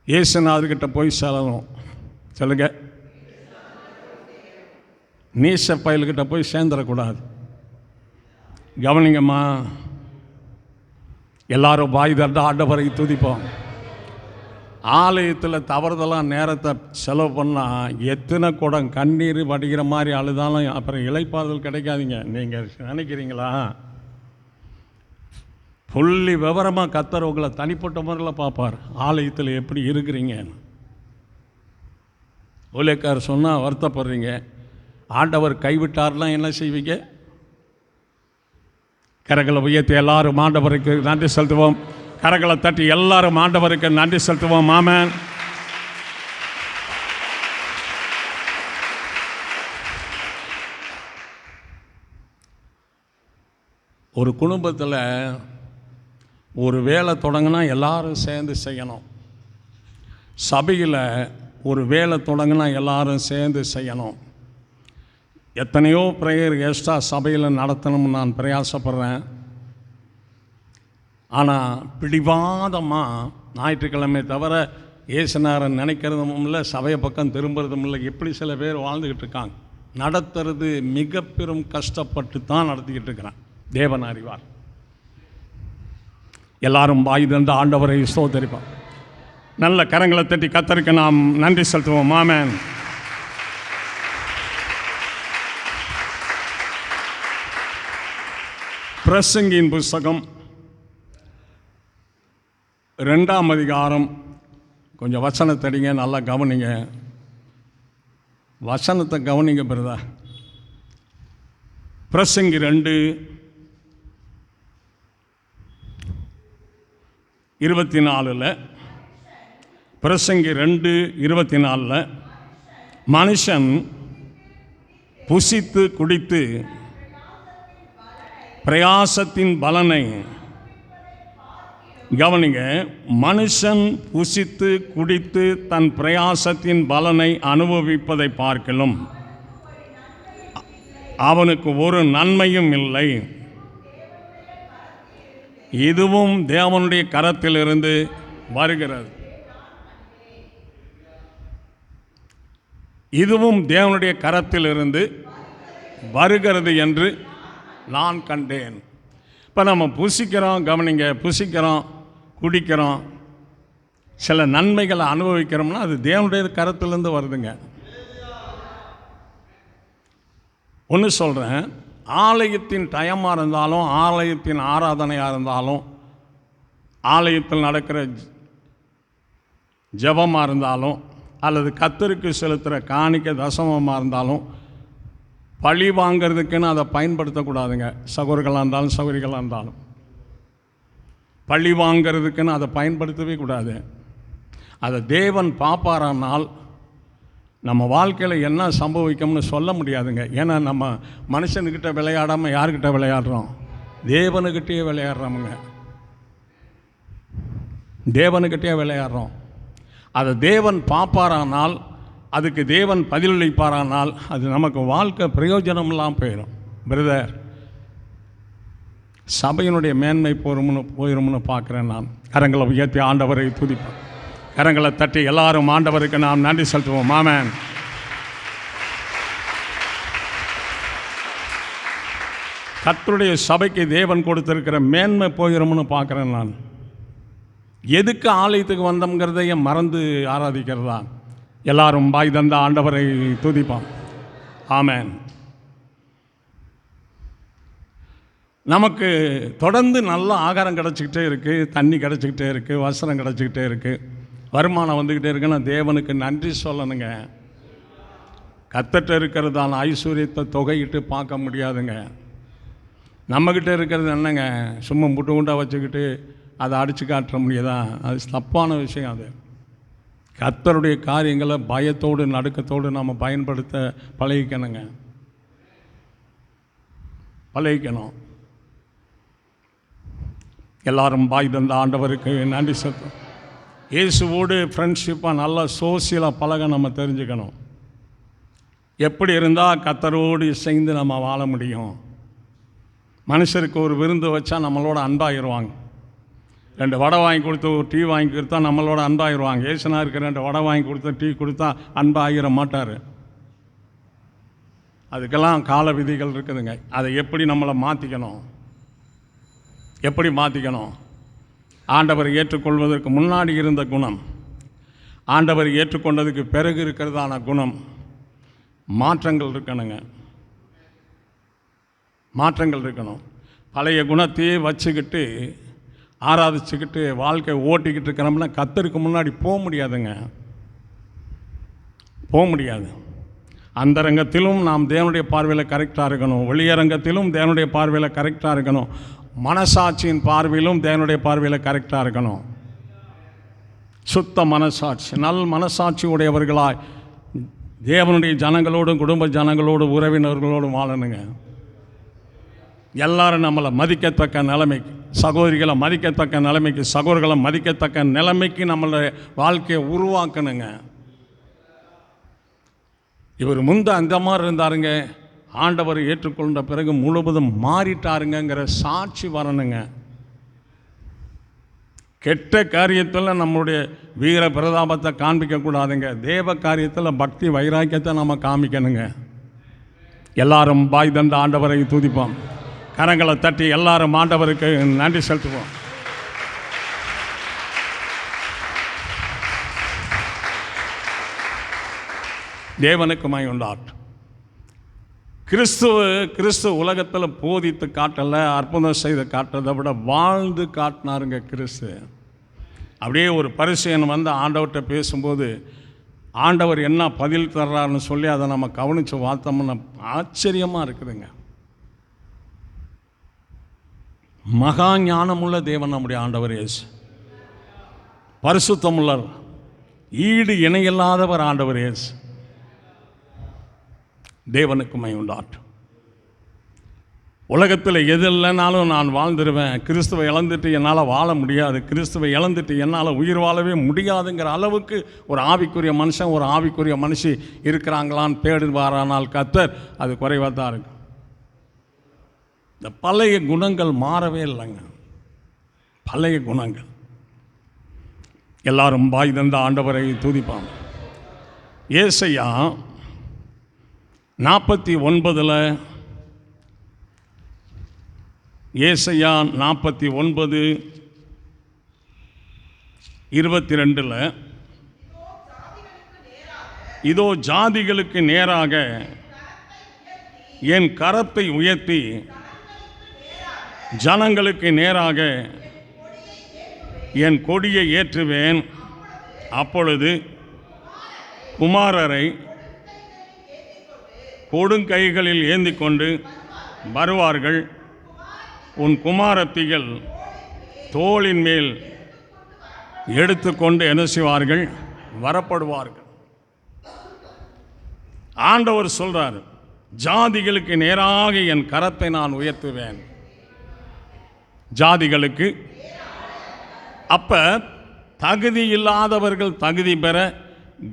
இயேசுநாதர்கிட்ட போய் செல்லணும். சொல்லுங்க, நீச பயல்கிட்ட போய் சேர்ந்துடக்கூடாது. கவனிங்கம்மா, எல்லாரும் வாய் தண்ட ஆண்டவரை துதிப்போம். ஆலயத்தில் தவறுதலாக நேரத்தை செலவு பண்ணால் எத்தனை குடம் கண்ணீர் வடிகிற மாதிரி அழுதாலும் அப்புறம் இளைப்பாறுதல் கிடைக்காதீங்க. நீங்கள் நினைக்கிறீங்களா? புள்ளி விவரமாக கர்த்தர் உங்களை தனிப்பட்ட முறையில் பார்ப்பார். ஆலயத்தில் எப்படி இருக்கிறீங்க? ஊழியக்காரர் சொன்னால் வருத்தப்படுறீங்க. ஆண்டவர் கைவிட்டார்னா என்ன செய்வீங்க? கரங்களை உயர்த்தி எல்லாரும் ஆண்டவருக்கு நன்றி செலுத்துவோம். கரங்களை தட்டி எல்லாரும் ஆண்டவருக்கு நன்றி செலுத்துவோம். ஆமென். ஒரு குடும்பத்தில் ஒரு வேலை தொடங்கினா எல்லாரும் சேர்ந்து செய்யணும். சபையில் ஒரு வேலை தொடங்கினா எல்லாரும் சேர்ந்து செய்யணும். எத்தனையோ ப்ரேயர் எக்ஸ்ட்ரா சபையில் நடத்தணும்னு நான் பிரயாசப்படுறேன். ஆனால் பிடிவாதமாக ஞாயிற்றுக்கிழமை தவிர ஏசுநாதரை நினைக்கிறதும் இல்லை, சபையை பக்கம் திரும்புறதும் இல்லை. எப்படி சில பேர் வாழ்ந்துக்கிட்டு இருக்காங்க. நடத்துறது மிக பெரும் கஷ்டப்பட்டு தான் நடத்திக்கிட்டு இருக்கிறேன். தேவன் அறிவார். எல்லாரும் வாய் தந்து ஆண்டவரை ஸ்தோத்திரிப்போம். நல்ல கரங்களை தட்டி கர்த்தருக்கு நாம் நன்றி செலுத்துவோம். ஆமென். பிரசங்கியின் புஸ்தகம் 2ஆம் அதிகாரம். கொஞ்சம் வசனத்தை அடிங்க, நல்லா கவனிங்க. வசனத்தை கவனிங்க பிரதா. பிரசங்கி 2:24 பிரசங்கி 2:24 மனுஷன் புசித்து குடித்து பிரயாசத்தின் பலனை, கவனிங்க, மனுஷன் புசித்து குடித்து தன் பிரயாசத்தின் பலனை அனுபவிப்பதை பார்க்கலும் அவனுக்கு ஒரு நன்மையும் இல்லை. இதுவும் தேவனுடைய கரத்திலிருந்து வருகிறது. இதுவும் தேவனுடைய கரத்திலிருந்து வருகிறது என்று நான் கண்டேன். இப்போ நம்ம புசிக்கிறோம், கவனிங்க, புசிக்கிறோம், குடிக்கிறோம், சில நன்மைகளை அனுபவிக்கிறோம்னா அது தேவனுடைய கரத்திலிருந்து வருதுங்க. ஒன்று சொல்கிறேன், ஆலயத்தின் டயமாக இருந்தாலும், ஆலயத்தின் ஆராதனையாக இருந்தாலும், ஆலயத்தில் நடக்கிற ஜெபமாக இருந்தாலும், அல்லது கர்த்தருக்கு செலுத்துகிற காணிக்க தசமமாக இருந்தாலும் பழி வாங்கிறதுக்குன்னு அதை பயன்படுத்தக்கூடாதுங்க. சகோதரர்களாக இருந்தாலும் சகோதரிகளாக இருந்தாலும் பழி வாங்கிறதுக்குன்னு அதை பயன்படுத்தவே கூடாது. அதை தேவன் பார்ப்பாரானால் நம்ம வாழ்க்கையில் என்ன சம்பவிக்கும்னு சொல்ல முடியாதுங்க. ஏன்னா நம்ம மனுஷனுக்கிட்ட விளையாடாமல் யார்கிட்ட விளையாடுறோம்? தேவனுக்கிட்டே விளையாடுறோமுங்க. தேவனுக்கிட்டே விளையாடுறோம். அதை தேவன் பார்ப்பாரானால், அதுக்கு தேவன் பதிலளிப்பாரானால் அது நமக்கு வாழ்க்கை பிரயோஜனம்லாம் போயிடும். பிரதர், சபையினுடைய மேன்மை போயிரும்னு பார்க்குறேன் நான். கரங்களை உயர்த்தி ஆண்டவரை துதிப்போம். கரங்களை தட்டி எல்லாரும் ஆண்டவருக்கு நாம் நன்றி செலுத்துவோம். ஆமென். கர்த்தருடைய சபைக்கு தேவன் கொடுத்திருக்கிற மேன்மை போயிரும்னு பார்க்குறேன் நான். எதுக்கு ஆலயத்துக்கு வந்தோங்கிறதையே மறந்து ஆராதிக்கிறதா? எல்லாரும் வாய் தந்த ஆண்டவரை துதிப்போம். ஆமென். நமக்கு தொடர்ந்து நல்ல ஆகாரம் கிடச்சிக்கிட்டே இருக்குது, தண்ணி கிடச்சிக்கிட்டே இருக்குது, வஸ்திரம் கிடச்சிக்கிட்டே இருக்குது, வருமானம் வந்துக்கிட்டே இருக்குன்னா தேவனுக்கு நன்றி சொல்லணுங்க. கர்த்தர்ட்ட இருக்கிறதான ஐஸ்வர்யத்தை தொகையிட்டு பார்க்க முடியாதுங்க. நம்மக்கிட்ட இருக்கிறது என்னங்க, சும்மா முட்டு முட்டை வச்சுக்கிட்டு அதை அடித்து காட்ட முடியாதா? அது தப்பான விஷயம். அது கர்த்தருடைய காரியங்களை பயத்தோடு நடுக்கத்தோடு நம்ம பயன்படுத்த பழகிக்கணுங்க, பழகிக்கணும். எல்லாரும் பாய் தந்த ஆண்டவருக்கு நன்றி சொல்லுவோம். இயேசுவோடு ஃப்ரெண்ட்ஷிப்பாக நல்லா சோசியலாக பழக நம்ம தெரிஞ்சுக்கணும். எப்படி இருந்தால் கர்த்தரோடு இசைந்து நம்ம வாழ முடியும். மனுஷருக்கு ஒரு விருந்து வச்சா நம்மளோட அன்பாகிடுவாங்க. 2 வடை வாங்கி கொடுத்து ஒரு டீ வாங்கி கொடுத்தா நம்மளோட அன்பாகிடுவாங்க. ஏசுனாருக்கு 2 வடை வாங்கி கொடுத்து டீ கொடுத்தா அன்பாகிட மாட்டார். அதுக்கெல்லாம் கால விதிகள் இருக்குதுங்க. அதை எப்படி நம்மளை மாற்றிக்கணும், எப்படி மாற்றிக்கணும்? ஆண்டவர் ஏற்றுக்கொள்வதற்கு முன்னாடி இருந்த குணம், ஆண்டவர் ஏற்றுக்கொண்டதுக்கு பிறகு இருக்கிறதான குணம், மாற்றங்கள் இருக்கணுங்க, மாற்றங்கள் இருக்கணும். பழைய குணத்தையே வச்சுக்கிட்டு ஆராதிச்சுக்கிட்டு வாழ்க்கை ஓட்டிக்கிட்டு இருக்கிறோம்னா கர்த்தருக்கு முன்னாடி போக முடியாதுங்க, போக முடியாது. அந்தரங்கத்திலும் நாம் தேவனுடைய பார்வையில் கரெக்டாக இருக்கணும், வெளியரங்கத்திலும் தேவனுடைய பார்வையில் கரெக்டாக இருக்கணும், மனசாட்சியின் பார்வையிலும் தேவனுடைய பார்வையில் கரெக்டாக இருக்கணும். சுத்த மனசாட்சி, நல் மனசாட்சி உடையவர்களாய் தேவனுடைய ஜனங்களோடும் குடும்ப ஜனங்களோடும் உறவினர்களோடும் வாழணுங்க. எல்லாரும் நம்மளை மதிக்கத்தக்க நிலைமைக்கு, சகோதரிகளை மதிக்கத்தக்க நிலைமைக்கு, சகோதரர்களை மதிக்கத்தக்க நிலைமைக்கு நம்மளை வாழ்க்கையை உருவாக்கணுங்க. இவர் முந்த அந்த மாதிரி இருந்தாருங்க, ஆண்டவர் ஏற்றுக்கொண்ட பிறகு முழுவதும் மாறிட்டாருங்கிற சாட்சி வரணுங்க. கெட்ட காரியத்தில் நம்மளுடைய வீர பிரதாபத்தை காண்பிக்கக்கூடாதுங்க. தேவ காரியத்தில் பக்தி வைராக்கியத்தை நம்ம காமிக்கணுங்க. எல்லாரும் பாய் தந்த ஆண்டவரை துதிப்போம். கரங்களை தட்டி எல்லாரும் ஆண்டவருக்கு நன்றி செலுத்துவோம். தேவனுக்கு மகிமை உண்டாகட்டும். கிறிஸ்து உலகத்தில் போதித்து காட்டலை, அற்புதம் செய்து காட்டுறதை விட வாழ்ந்து காட்டினாருங்க கிறிஸ்து. அப்படியே ஒரு பரிசேயன் வந்து ஆண்டவர்கிட்ட பேசும்போது ஆண்டவர் என்ன பதில் தர்றாருன்னு சொல்லி அதை நம்ம கவனித்து பார்த்தோம்னா ஆச்சரியமாக இருக்குதுங்க. மகா ஞானமுள்ள தேவன் நம்முடைய ஆண்டவர் இயேசு, பரிசுத்தமுள்ளவர், ஈடு இணையில்லாதவர் ஆண்டவர் இயேசு. தேவனுக்கு மகிமை உண்டாகட்டும். உலகத்தில் எது இல்லைனாலும் நான் வாழ்ந்துடுவேன், கிறிஸ்துவை இழந்துட்டு என்னால் வாழ முடியாது, கிறிஸ்துவை இழந்துட்டு என்னால் உயிர் வாழவே முடியாதுங்கிற அளவுக்கு ஒரு ஆவிக்குரிய மனுஷன், ஒரு ஆவிக்குரிய மனுஷி இருக்கிறாங்களான்னு தேடுவாரானால் கர்த்தர் அது குறைவாக தான் இருக்கும். இந்த பழைய குணங்கள் மாறவே இல்லைங்க, பழைய குணங்கள். எல்லாரும் பாய் தந்த ஆண்டவரை துதிப்பாங்க. ஏசாயா 49 ஏசாயா 49:22 இதோ ஜாதிகளுக்கு நேராக என் கரத்தை உயர்த்தி ஜனங்களுக்கு நேராக என் கொடியை ஏற்றுவேன். அப்பொழுது குமாரரை கொடுங்கைகளில் ஏந்தி கொண்டு வருவார்கள். உன் குமாரத்திகள் தோளின் மேல் எடுத்துக்கொண்டு என்ன செய்வார்கள்? வரப்படுவார்கள். ஆண்டவர் சொல்றார், ஜாதிகளுக்கு நேராக என் கரத்தை நான் உயர்த்துவேன். ஜாதிகளுக்கு. அப்ப தகுதி இல்லாதவர்கள் தகுதி பெற,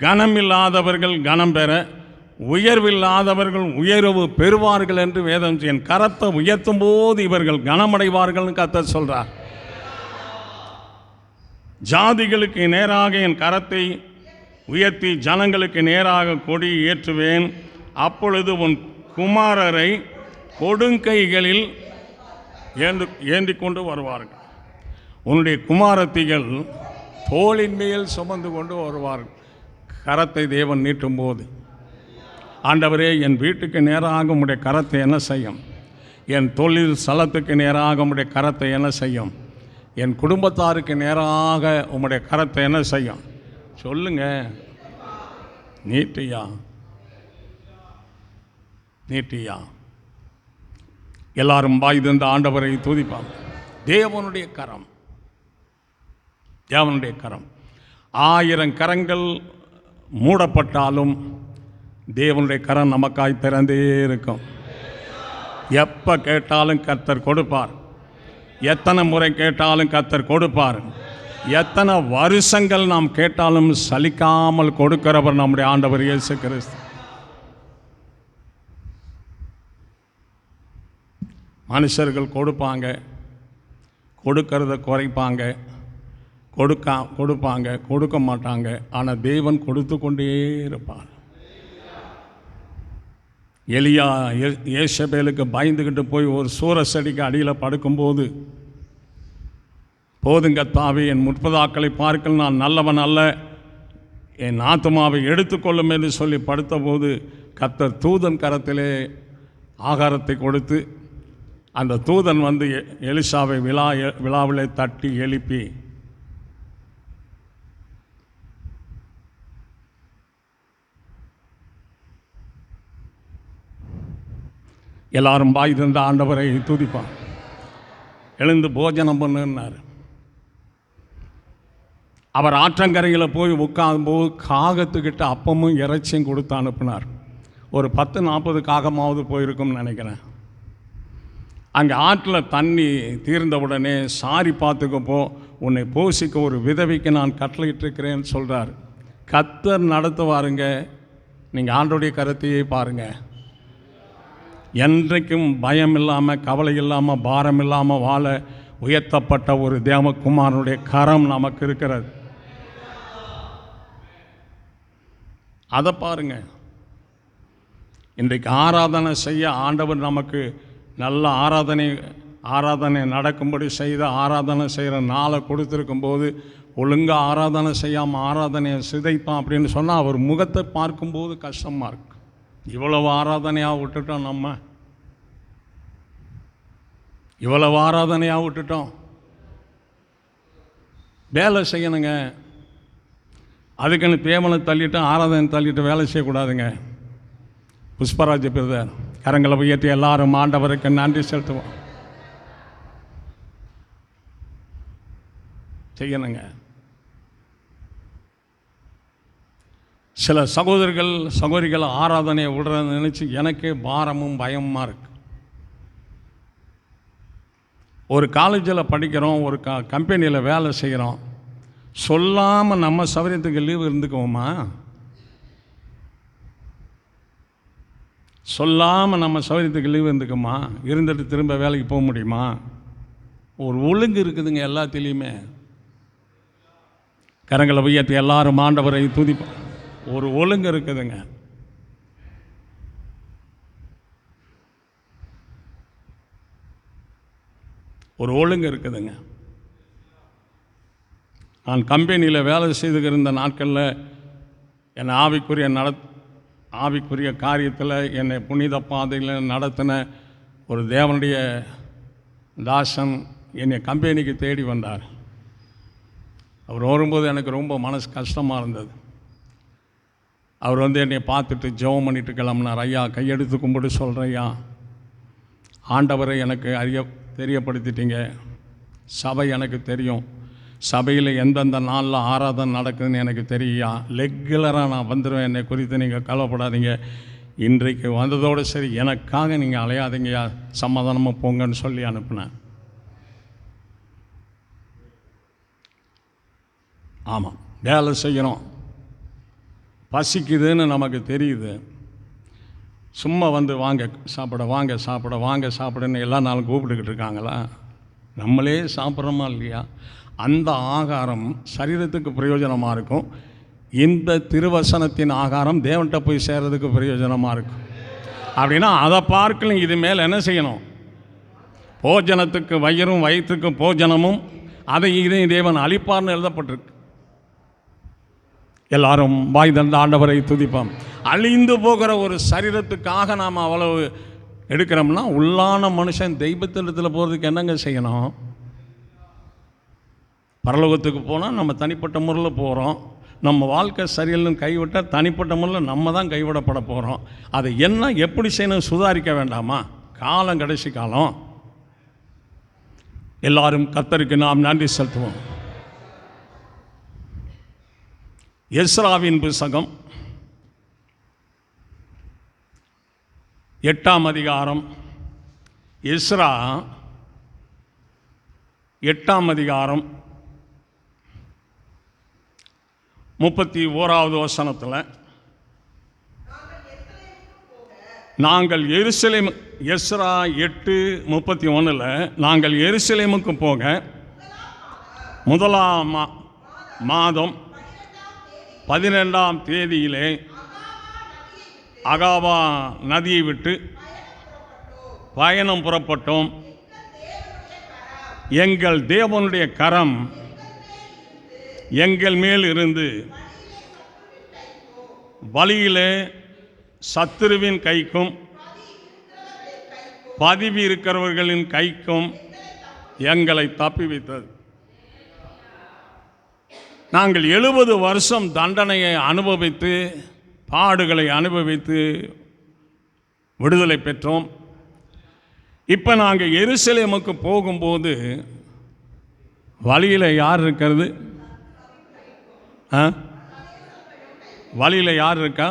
கனம் இல்லாதவர்கள் கனம் பெற, உயர்வில்லாதவர்கள் உயர்வு பெறுவார்கள் என்று வேதம். என் கரத்தை உயர்த்தும் போது இவர்கள் கனமடைவார்கள் கர்த்தர் சொல்றார். ஜாதிகளுக்கு நேராக என் கரத்தை உயர்த்தி ஜனங்களுக்கு நேராக கொடி ஏற்றுவேன். அப்பொழுது உன் குமாரரை கொடுங்கைகளில் ஏந்தி கொண்டு வருவார்கள். உன்னுடைய குமாரத்திகள் தோளின் மேல் சுமந்து கொண்டு வருவார்கள். கரத்தை தேவன் நீட்டும் போது, ஆண்டவரே என் வீட்டுக்கு நேராக உம்முடைய கரத்தை என்ன செய்யும்? என் தொழில் ஸ்தலத்துக்கு நேராக உம்முடைய கரத்தை என்ன செய்யும்? என் குடும்பத்தாருக்கு நேராக உம்முடைய கரத்தை என்ன செய்யும்? சொல்லுங்க. நீட்டியா, நீட்டியா. எல்லாரும் வாய் திறந்து ஆண்டவரை துதிப்பாங்க. தேவனுடைய கரம், தேவனுடைய கரம். 1000 கரங்கள் மூடப்பட்டாலும் தேவனுடைய கரம் நமக்காய் திறந்தே இருக்கும். எப்போ கேட்டாலும் கர்த்தர் கொடுப்பார். எத்தனை முறை கேட்டாலும் கர்த்தர் கொடுப்பார். எத்தனை வருஷங்கள் நாம் கேட்டாலும் சலிக்காமல் கொடுக்கிறவர் நம்முடைய ஆண்டவர் இயேசு கிறிஸ்து. மனுஷர்கள் கொடுப்பாங்க, கொடுக்கறத குறைப்பாங்க, கொடுப்பாங்க, கொடுக்க மாட்டாங்க. ஆனால் தேவன் கொடுத்து கொண்டே இருப்பார். எலியா ஏசபேலுக்கு பயந்துக்கிட்டு போய் ஒரு சூர செடிக்கு அடியில் படுக்கும்போது, போதுங்க தாவி, என் முற்பதாக்களை பார்க்கல், நான் நல்லவன் அல்ல, என் ஆத்துமாவை எடுத்துக்கொள்ளும் என்று சொல்லி படுத்தபோது கர்த்தர் தூதன் கரத்திலே ஆகாரத்தை கொடுத்து, அந்த தூதன் வந்து எலிசாவை விழாவிலே தட்டி எழுப்பி, எல்லாரும் வாய் திறந்த ஆண்டவரை துதிப்பான். எழுந்து போஜனம் பண்ணுன்னார். அவர் ஆற்றங்கரையில் போய் உட்காரும்போது காகத்துக்கிட்ட அப்பமும் இறைச்சியும் கொடுத்து அனுப்பினார். ஒரு 10-40 காகமாவது போயிருக்கும்னு நினைக்கிறேன். அங்கே ஆற்றில் தண்ணி தீர்ந்தவுடனே சாரி பார்த்துக்கப்போ, உன்னை போஷிக்க ஒரு விதவைக்கு நான் கட்டளையிட்டிருக்கிறேன்னு சொல்கிறார். கர்த்தர் நடத்துவாருங்க. நீங்கள் ஆண்டோடைய கருத்தையே பாருங்கள். என்றைக்கும் பயம் இல்லாமல், கவலை இல்லாமல், பாரம் இல்லாமல் வாழ உயர்த்தப்பட்ட ஒரு தேவகுமாரனுடைய கரம் நமக்கு இருக்கிறது. அதை பாருங்க. இன்றைக்கு ஆராதனை செய்ய ஆண்டவர் நமக்கு நல்ல ஆராதனை நடக்கும்படி செய்த ஆராதனை செய்கிற நாளை கொடுத்துருக்கும் போது, ஒழுங்காக ஆராதனை செய்யாமல் ஆராதனையை சிதைப்பான் அப்படின்னு சொன்னால் அவர் முகத்தை பார்க்கும்போது கஷ்டமாக இருக்கு. இவ்வளவு ஆராதனையாக விட்டுட்டோம், நம்ம இவ்வளவு ஆராதனையாக விட்டுட்டோம். வேலை செய்யணுங்க. அதுக்குன்னு பேமனை தள்ளிட்டு ஆராதனை தள்ளிட்டு வேலை செய்யக்கூடாதுங்க. புஷ்பராஜ் பிரதர் கரங்களை உயர்த்தி எல்லாரும் ஆண்டவருக்கு நன்றி செலுத்துவோம். செய்யணுங்க. சில சகோதரிகள் ஆராதனையை விடுறத நினச்சி எனக்கே பாரமும் பயமாக இருக்கு. ஒரு காலேஜில் படிக்கிறோம், ஒரு கம்பெனியில் வேலை செய்கிறோம். சொல்லாமல் நம்ம சௌகரியத்துக்கு லீவு இருந்துக்குவோமா? சொல்லாமல் நம்ம சௌகரியத்துக்கு லீவு இருந்துக்குமா? இருந்துட்டு திரும்ப வேலைக்கு போக முடியுமா? ஒரு ஒழுங்கு இருக்குதுங்க எல்லாத்திலையுமே. கரங்களை உயர்த்தி எல்லாரும் ஆண்டவரை துதிப்போம். ஒரு ஒழுங்கு இருக்குதுங்க. ஒரு ஒழுங்கு இருக்குதுங்க. நான் கம்பெனியில் வேலை செய்துக்கிருந்த நாட்களில் என்னை ஆவிக்குரிய காரியத்தில் என்னை புனித பாதையில் நடத்தின ஒரு தேவனுடைய தாசன் என்னை கம்பெனிக்கு தேடி வந்தார். அவர் வரும்போது எனக்கு ரொம்ப மனசு கஷ்டமாக இருந்தது. அவர் வந்து என்னை பார்த்துட்டு ஜெபம் பண்ணிட்டு கிளம்பினார். ஐயா, கையெடுத்து கும்பிட்டு சொல்கிறேன், ஐயா, ஆண்டவரை எனக்கு தெரியப்படுத்திட்டீங்க. சபை எனக்கு தெரியும். சபையில் எந்தெந்த நாளில் ஆராதனை நடக்குதுன்னு எனக்கு தெரியா. ரெகுலராக நான் வந்துடுவேன். என்னை குறித்து நீங்கள் கவலைப்படாதீங்க. இன்றைக்கு வந்ததோடு சரி, எனக்காக நீங்கள் அலையாதீங்கய்யா, சமாதானமாக போங்கன்னு சொல்லி அனுப்புனேன். ஆமாம், வேலை செய்கிறோம், பசிக்குதுன்னு நமக்கு தெரியுது. சும்மா வந்து வாங்க சாப்பிடுன்னு எல்லா நாளும் கூப்பிட்டுக்கிட்டு இருக்காங்களா? நம்மளே சாப்பிட்றோமா இல்லையா? அந்த ஆகாரம் சரீரத்துக்கு பிரயோஜனமாக இருக்கும். இந்த திருவசனத்தின் ஆகாரம் தேவன்கிட்ட போய் சேர்றதுக்கு பிரயோஜனமாக இருக்கும். அப்படின்னா அதை பார்க்கலும் இது மேலே என்ன செய்யணும்? போஜனத்துக்கு வயிறும் வயிற்றுக்கு போஜனமும் அதை இதையும் தேவன் அளிப்பார்னு எழுதப்பட்டிருக்கு. எல்லாரும் வாய் தந்த ஆண்டவரை துதிப்போம். அழிந்து போகிற ஒரு சரீரத்துக்காக நாம் அவ்வளவு எடுக்கிறோம்னா உள்ளான மனுஷன் தெய்வத்திடத்தில் போகிறதுக்கு என்னங்க செய்யணும்? பரலோகத்துக்கு போனால் நம்ம தனிப்பட்ட முறையில் போகிறோம். நம்ம வாழ்க்கை சரியில்லைன்னு கைவிட்டால் தனிப்பட்ட முறையில் நம்ம தான் கைவிடப்பட போகிறோம். அதை என்ன எப்படி செய்யணும் சுதாரிக்க வேண்டாமா? காலம் கடைசி காலம். எல்லாரும் கர்த்தருக்கு நாம் நன்றி செலுத்துவோம். எஸ்ராவின் புத்தகம் 8ஆம் அதிகாரம். எஸ்ரா 8ஆம் அதிகாரம் 31வது வசனத்தில், நாங்கள் எருசலேம், எஸ்ரா 8:31, நாங்கள் எருசலேமுக்கு போக முதலாம் மாதம் 12ஆம் தேதியிலே அகாவா நதியை விட்டு பயணம் புறப்பட்டோம். எங்கள் தேவனுடைய கரம் எங்கள் மேல் இருந்து வழியிலே சத்துருவின் கைக்கும் பதவி இருக்கிறவர்களின் கைக்கும் எங்களை தப்புவித்தது. நாங்கள் 70 வருஷம் தண்டனையை அனுபவித்து, பாடுகளை அனுபவித்து விடுதலை பெற்றோம். இப்போ நாங்கள் எருசலேமுக்கு போகும்போது வழியில் யார் இருக்கிறது? வழியில் யார் இருக்கா?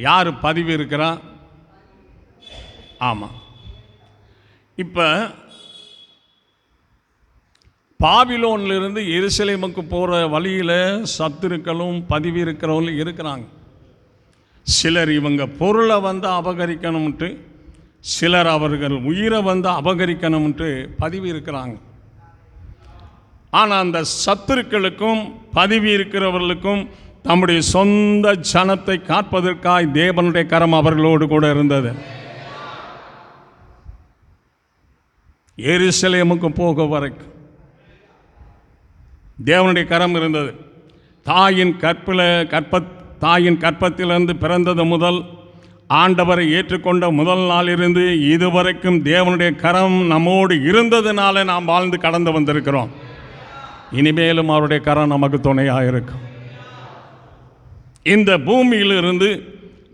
யார் பதிவு இருக்கிறா? ஆமாம். இப்போ பாபிலோனிலிருந்து எருசலேமுக்கு போகிற வழியில் சத்துருக்களும் பதிவு இருக்கிறவங்களும் இருக்கிறாங்க. சிலர் இவங்க பொருளை வந்து அபகரிக்கணும்ட்டு, சிலர் அவர்கள் உயிரை வந்து அபகரிக்கணும்ட்டு பதிவு இருக்கிறாங்க. ஆனால் அந்த சத்துருக்களுக்கும் பதிவு இருக்கிறவர்களுக்கும் தம்முடைய சொந்த ஜனத்தை காப்பதற்காய் தேவனுடைய கரம் அவர்களோடு கூட இருந்தது. எருசலேமுக்கு போக வரைக்கும் தேவனுடைய கரம் இருந்தது. தாயின் கற்பத்திலிருந்து பிறந்தது முதல் ஆண்டவரை ஏற்றுக்கொண்ட முதல் நாளிலிருந்து இதுவரைக்கும் தேவனுடைய கரம் நம்மோடு இருந்ததுனால நாம் வாழ்ந்து கடந்து வந்திருக்கிறோம். இனிமேலும் அவருடைய கரம் நமக்கு துணையாக இருக்கும். இந்த பூமியிலிருந்து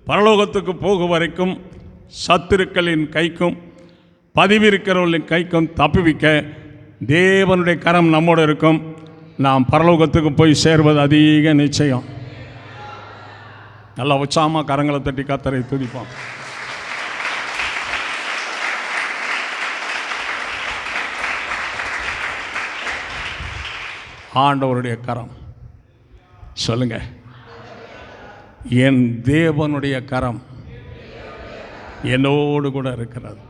பரலோகத்துக்கு போகும் வரைக்கும் சத்துருக்களின் கைக்கும் பதிவிருக்கிறவர்களின் கைக்கும் தப்புவிக்க தேவனுடைய கரம் நம்மோடு இருக்கும். நாம் பரலோகத்துக்கு போய் சேர்வது அதிக நிச்சயம். நல்லா உற்சாகமாக கரங்களை தட்டி கர்த்தரை துதிப்போம். ஆண்டவருடைய கரம் சொல்லுங்க. என் தேவனுடைய கரம் என்னோடு கூட இருக்கிறது.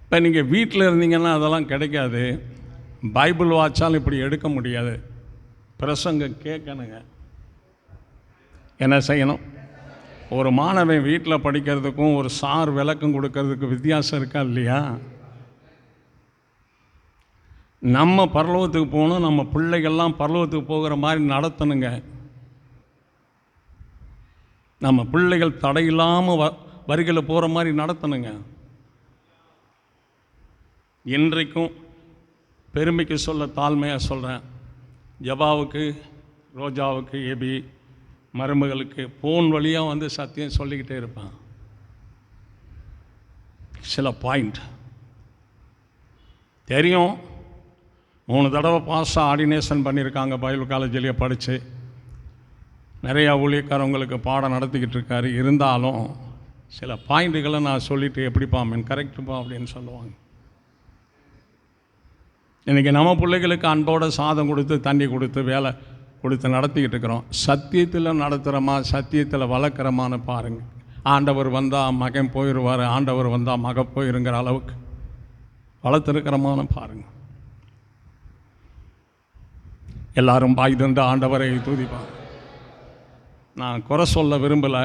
இப்போ நீங்கள் வீட்டில் இருந்தீங்கன்னா அதெல்லாம் கிடைக்காது. பைபிள் வாட்சாலும் இப்படி எடுக்க முடியாது. பிரசங்கம் கேட்கணுங்க. என்ன செய்யணும்? ஒரு மாணவன் வீட்டில் படிக்கிறதுக்கும் ஒரு சார் விளக்கம் கொடுக்கறதுக்கு வித்தியாசம் இருக்கா இல்லையா? நம்ம பரலோகத்துக்கு போகணும், நம்ம பிள்ளைகள்லாம் பரலோகத்துக்கு போகிற மாதிரி நடத்தணுங்க. நம்ம பிள்ளைகள் தடையில்லாமல் வரிகளை போகிற மாதிரி நடத்தணுங்க. இன்றைக்கும் பெருமைக்கு சொல்ல தாழ்மையாக சொல்கிறேன், ஜபாவுக்கு, ரோஜாவுக்கு, எபி மருமகளுக்கு ஃபோன் வழியாக வந்து சத்தியம் சொல்லிக்கிட்டே இருப்பான். சில பாயிண்ட் தெரியும். 3 தடவை பாஸாக ஆர்டினேஷன் பண்ணியிருக்காங்க. பைபிள் காலேஜிலேயே படித்து நிறையா ஊழியக்காரவங்களுக்கு பாடம் நடத்திக்கிட்டு இருக்காரு. இருந்தாலும் சில பாயிண்ட்டுகளை நான் சொல்லிவிட்டு எப்படிப்பா மீன் கரெக்டுப்பா அப்படின்னு சொல்லுவாங்க. இன்றைக்கி நம்ம பிள்ளைகளுக்கு அன்போடு சாதம் கொடுத்து தண்ணி கொடுத்து வேலை கொடுத்து நடத்திக்கிட்டு இருக்கிறோம். சத்தியத்தில் நடத்துகிறோமா, சத்தியத்தில் வளர்க்குறோமான்னு பாருங்கள். ஆண்டவர் வந்தால் மகன் போயிடுவார், ஆண்டவர் வந்தால் மக போயிருங்கிற அளவுக்கு வளர்த்துருக்கிறோமான்னு பாருங்கள். எல்லாரும் பாய் தந்து ஆண்டவரை துதிப்பாங்க. நான் குறை சொல்ல விரும்பலை.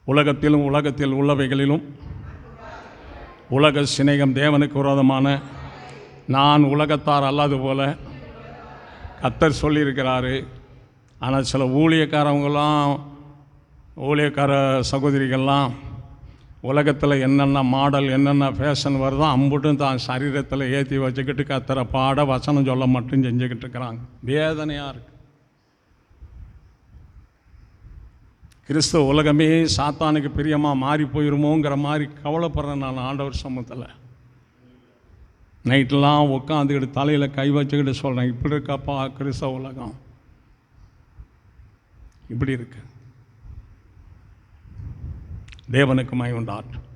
உலகத்தில் உள்ளவைகளிலும் உலக சிநேகம் தேவனுக்கு விரோதமான, நான் உலகத்தார் அல்லாது போல கர்த்தர் சொல்லியிருக்கிறாரு. ஆனால் சில ஊழியக்காரவங்களாம் ஊழியக்கார சகோதரிகள்லாம் உலகத்தில் என்னென்ன மாடல் என்னென்ன ஃபேஷன் வருதோ அம்புட்டும் தான் சரீரத்தில் ஏற்றி வச்சுக்கிட்டு கத்துற பாட வசனம் சொல்ல மட்டும் செஞ்சுக்கிட்டு இருக்கிறாங்க. வேதனையாக இருக்குது. கிறிஸ்துவ உலகமே சாத்தானுக்கு பிரியமாக மாறி போயிருமோங்கிற மாதிரி கவலைப்படுறேன் நான் ஆண்டவர் சமூகத்தில். நைட்டெலாம் உட்காந்துக்கிட்டு தலையில் கை வச்சுக்கிட்டு சொல்கிறேன், இப்படி இருக்காப்பா கிறிஸ்தவ உலகம், இப்படி இருக்கு. தேவனுக்கு மகிமை உண்டாகட்டும்.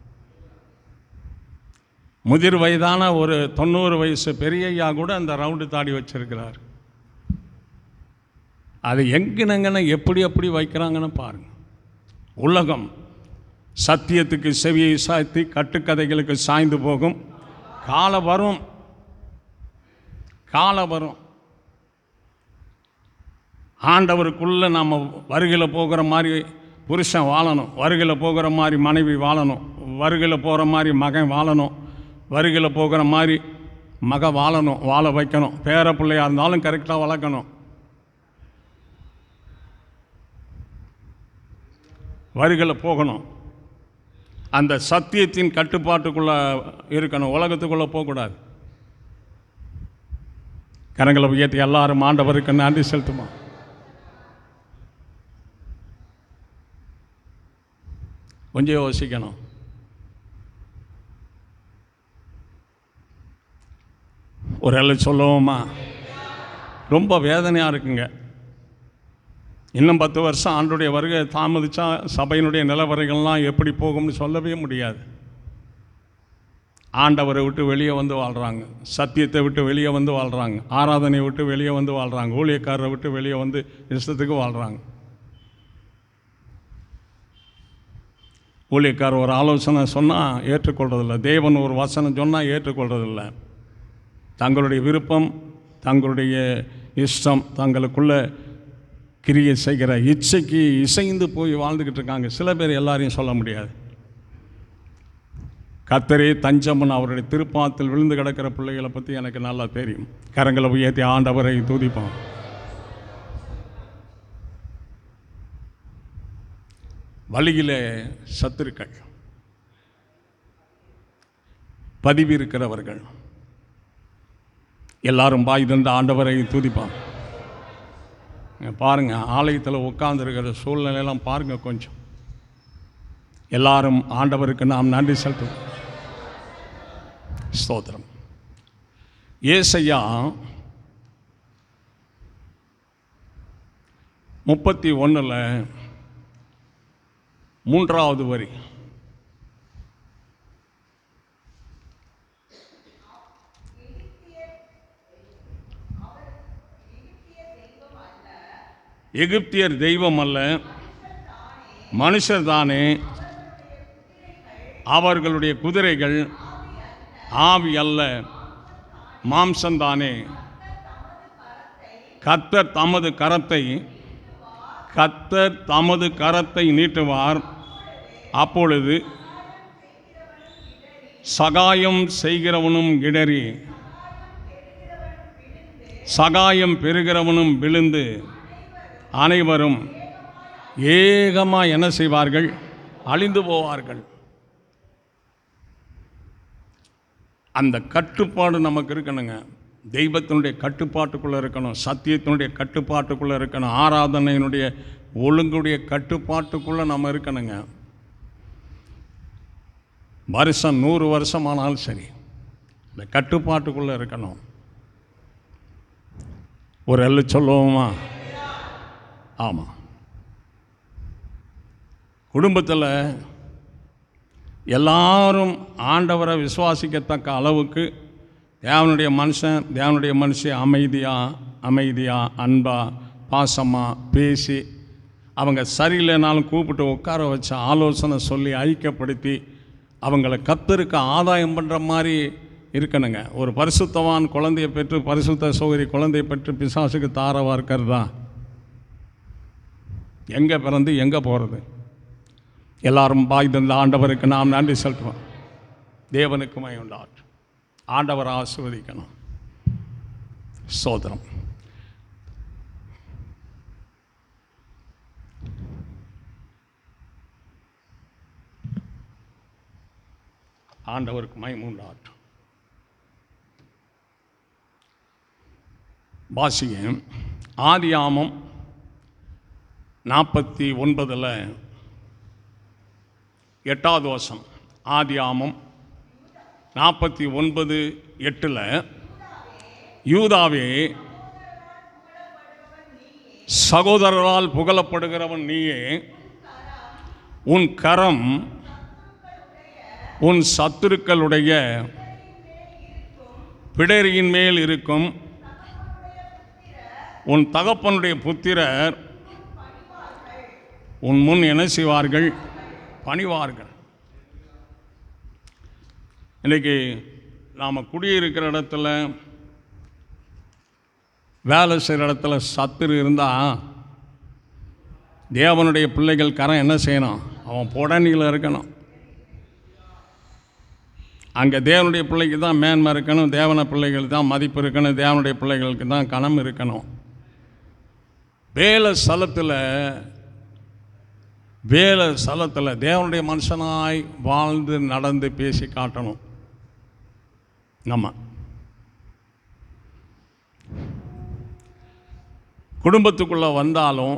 முதிர் வயதான ஒரு 90 வயசு பெரிய ஐயா கூட அந்த ரவுண்டு தாடி வச்சிருக்கிறார். அது எங்கனங்கன்னு எப்படி வைக்கிறாங்கன்னு பாருங்கள். உலகம் சத்தியத்துக்கு செவியை சாய்த்தி கட்டுக்கதைகளுக்கு சாய்ந்து போகும். காலம் வரும். ஆண்டவருக்குள்ளே நாம் வருகையில் போகிற மாதிரி புருஷன் வாழணும், வருகையில் போகிற மாதிரி மனைவி வாழணும், வருகையில் போகிற மாதிரி மகன் வாழணும், வருகையில் போகிற மாதிரி மக வாழணும், வாழ வைக்கணும். பேர பிள்ளையாக இருந்தாலும் கரெக்டாக வளர்க்கணும். வருகையில் போகணும். அந்த சத்தியத்தின் கட்டுப்பாட்டுக்குள்ளே இருக்கணும். உலகத்துக்குள்ளே போகக்கூடாது. கரங்களை உயர்த்தி எல்லாரும் ஆண்டவருக்கு நன்றி செலுத்துமா. கொஞ்சம் யோசிக்கணும். ஒரு எல்லை சொல்லுவோமா, ரொம்ப வேதனையாக இருக்குங்க. இன்னும் 10 வருஷம் ஆண்டுடைய வருகை தாமதித்தா சபையினுடைய நிலவரைகள்லாம் எப்படி போகும்னு சொல்லவே முடியாது. ஆண்டவரை விட்டு வெளியே வந்து வாழ்கிறாங்க, சத்தியத்தை விட்டு வெளியே வந்து வாழ்கிறாங்க, ஆராதனையை விட்டு வெளியே வந்து வாழ்கிறாங்க, ஊழியக்காரரை விட்டு வெளியே வந்து இஷ்டத்துக்கு வாழ்கிறாங்க. ஊழியக்காரர் ஒரு ஆலோசனை சொன்னால் ஏற்றுக்கொள்றதில்லை, தேவன் ஒரு வசனம் சொன்னால் ஏற்றுக்கொள்றதில்லை. தங்களுடைய விருப்பம், தங்களுடைய இஷ்டம், தங்களுக்குள்ள கிரியை செய்கிற இச்சைக்கு இசைந்து போய் வாழ்ந்துக்கிட்டு இருக்காங்க. சில பேர் எல்லாரையும் சொல்ல முடியாது. கர்த்தரே தஞ்சம்னு அவருடைய திருப்பாத்தில் விழுந்து கிடக்கிற பிள்ளைகளை பற்றி எனக்கு நல்லா தெரியும். கரங்களை உயர்த்தி ஆண்டவரை துதிப்போம். வழியிலே சத்துருக்கள், பதிவு இருக்கிறவர்கள் எல்லாரும் பாய் தந்த ஆண்டவரை துதிப்பான். பாருங்கள், ஆலயத்தில் உட்கார்ந்துருக்கிற சூழ்நிலையெல்லாம் பாருங்கள். கொஞ்சம் எல்லாரும் ஆண்டவருக்கு நாம் நன்றி செலுத்துவோம். ஸ்தோத்திரம். ஏசாயா 31 3வது வரி. எகிப்தியர் தெய்வம் அல்ல, மனுஷர் தானே, அவர்களுடைய குதிரைகள் ஆவி அல்ல, மாம்சந்தானே. கர்த்தர் தமது கரத்தை நீட்டுவார், அப்பொழுது சகாயம் செய்கிறவனும் இடறி, சகாயம் பெறுகிறவனும் விழுந்து, அனைவரும் ஏகமாக என்ன செய்வார்கள்? அழிந்து போவார்கள். அந்த கட்டுப்பாடு நமக்கு இருக்கணுங்க. தெய்வத்தினுடைய கட்டுப்பாட்டுக்குள்ளே இருக்கணும், சத்தியத்தினுடைய கட்டுப்பாட்டுக்குள்ளே இருக்கணும், ஆராதனையினுடைய ஒழுங்குடைய கட்டுப்பாட்டுக்குள்ளே நம்ம இருக்கணுங்க. வருஷம் 100 வருஷமானாலும் சரி, இந்த கட்டுப்பாட்டுக்குள்ளே இருக்கணும். ஒரு எல்லு சொல்லுவோமா? ஆமாம். குடும்பத்தில் எல்லாரும் ஆண்டவரை விசுவாசிக்கத்தக்க அளவுக்கு தேவனுடைய மனுஷன் அமைதியாக அன்பாக பாசமாக பேசி, அவங்க சரியில்லைனாலும் கூப்பிட்டு உட்கார வச்சு ஆலோசனை சொல்லி ஐக்கியப்படுத்தி அவங்கள கர்த்தருக்கு ஆதாயம் பண்ணுற மாதிரி இருக்கணுங்க. ஒரு பரிசுத்தவான் குழந்தையை பெற்று, பரிசுத்த சகோதரி குழந்தையை பெற்று பிசாசுக்கு தாரவாக இருக்கிறது தான். எங்கே பிறந்து எங்கே போகிறது? எல்லாரும் பாய் தந்த ஆண்டவருக்கு நாம் நன்றி செலுத்துவோம். தேவனுக்கு மகிமை உண்டாகட்டும். ஆண்டவர் ஆசீர்வதிக்கணும். ஸ்தோத்திரம். ஆண்டவருக்கு மகிமை உண்டாகட்டும். வாசியம் ஆதியாமம் 49 8வது வசனம். ஆதியாமம் 49:8 யூதாவே, சகோதரரால் புகழப்படுகிறவன் நீயே, உன் கரம் உன் சத்துருக்களுடைய பிடரியின் மேல் இருக்கும், உன் தகப்பனுடைய புத்திரர் உன் முன் என்ன செய்வார்கள்? பணிவார்கள். இன்றைக்கி நாம் குடியிருக்கிற இடத்துல, வேலை செய்கிற இடத்துல சத்துரு இருந்தால் தேவனுடைய பிள்ளைகள் கரம் என்ன செய்யணும்? அவன் புடனியில் இருக்கணும். அங்கே தேவனுடைய பிள்ளைக்கு தான் மேன்மை இருக்கணும், தேவன பிள்ளைகளுக்கு தான் மதிப்பு இருக்கணும், தேவனுடைய பிள்ளைகளுக்கு தான் கனம் இருக்கணும். வேலை ஸ்தலத்தில் தேவனுடைய மனுஷனாய் வாழ்ந்து நடந்து பேசி காட்டணும். நம்ம குடும்பத்துக்குள்ளே வந்தாலும்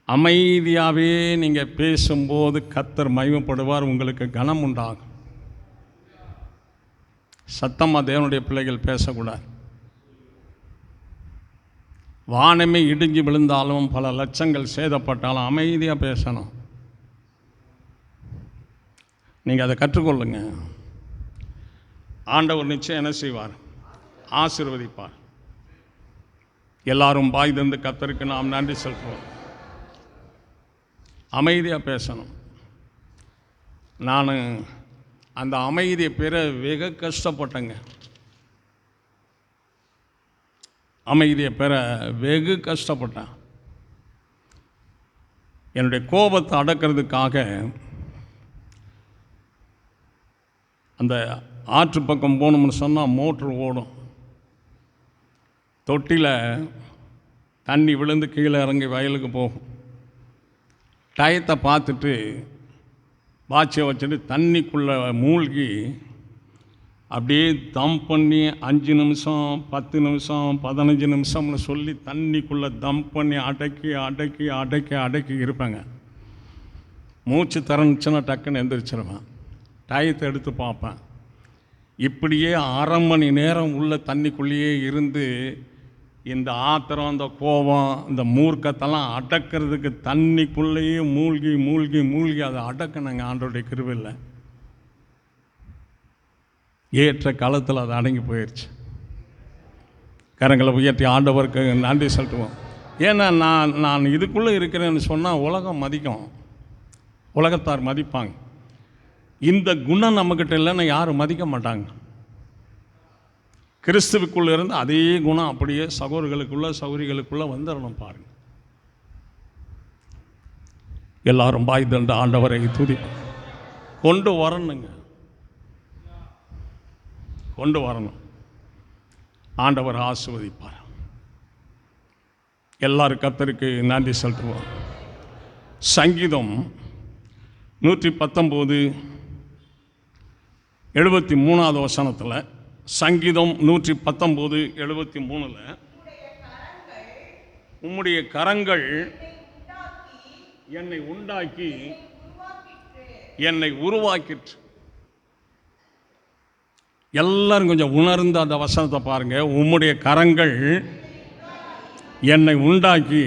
அமைதியாகவே நீங்கள் பேசும்போது கர்த்தர் மகிமைப்படுவார், உங்களுக்கு கனம் உண்டாகும். சத்தமாக தேவனுடைய பிள்ளைகள் பேசக்கூடாது. வானமே இடிஞ்சு விழுந்தாலும், பல லட்சங்கள் சேதப்பட்டாலும் அமைதியாக பேசணும். நீங்கள் அதை கற்றுக்கொள்ளுங்க. ஆண்டவர் நிச்சயம் என்ன செய்வார்? ஆசீர்வதிப்பார். எல்லாரும் பாய் தந்து கர்த்தருக்கு நாம் நன்றி செலுத்துவோம். அமைதியாக பேசணும். நான் அந்த அமைதியை பெற வெகு கஷ்டப்பட்டேங்க. அமைதியை பெற வெகு கஷ்டப்பட்டேன். என்னுடைய கோபத்தை அடக்கிறதுக்காக அந்த ஆற்று பக்கம் போகணும்னு சொன்னால் மோட்ரு ஓடும். தொட்டியில் தண்ணி விழுந்து கீழே இறங்கி வயலுக்கு போகும். டயத்தை பார்த்துட்டு வாட்சியை வச்சுட்டு தண்ணிக்குள்ளே மூழ்கி அப்படியே தம் பண்ணி 5 நிமிஷம் 10 நிமிஷம் 15 நிமிஷம்னு சொல்லி தண்ணிக்குள்ளே தம் பண்ணி அடக்கி அடக்கி அடக்கி அடக்கி இருப்பாங்க. மூச்சு திறந்துச்சுன்னா டக்குன்னு எந்திரிச்சிருவேன். டயத்தை எடுத்து பார்ப்பேன். இப்படியே 1/2 மணி நேரம் உள்ள தண்ணிக்குள்ளேயே இருந்து இந்த ஆத்திரம், இந்த கோபம், இந்த மூர்க்கத்தெல்லாம் அடக்கிறதுக்கு தண்ணிக்குள்ளேயே மூழ்கி மூழ்கி மூழ்கி அதை அடக்கினாங்க. ஆண்டவருடைய கிருபையில் ஏற்ற காலத்தில் அது அடங்கி போயிடுச்சு. கரங்களை உயர்த்தி ஆண்டவருக்கு நன்றி செலுத்துவோம். ஏன்னா நான் இதுக்குள்ளே இருக்கிறேன்னு சொன்னால் உலகம் மதிக்கும், உலகத்தார் மதிப்பாங்க. இந்த குணம் நம்மக்கிட்ட இல்லைன்னா யாரும் மதிக்க மாட்டாங்க. கிறிஸ்துவுக்குள்ளே இருந்து அதே குணம் அப்படியே சகோதரர்களுக்குள்ள சௌரிகளுக்குள்ளே வந்துடணும். பாருங்கள், எல்லாரும் பாய் தண்டு ஆண்டவரை துதி கொண்டு வரணுங்க, கொண்டு வரணும். ஆண்டவர் ஆசீர்வதிப்பார். எல்லாரும் கர்த்தருக்கு நன்றி செலுத்துவோம். சங்கீதம் 119:73 வசனத்தில், சங்கீதம் 119:73 உம்முடைய கரங்கள் என்னை உண்டாக்கி என்னை உருவாக்கிற்று. எல்லாரும் கொஞ்சம் உணர்ந்து அந்த வசனத்தை பாருங்க. உம்முடைய கரங்கள் என்னை உண்டாக்கி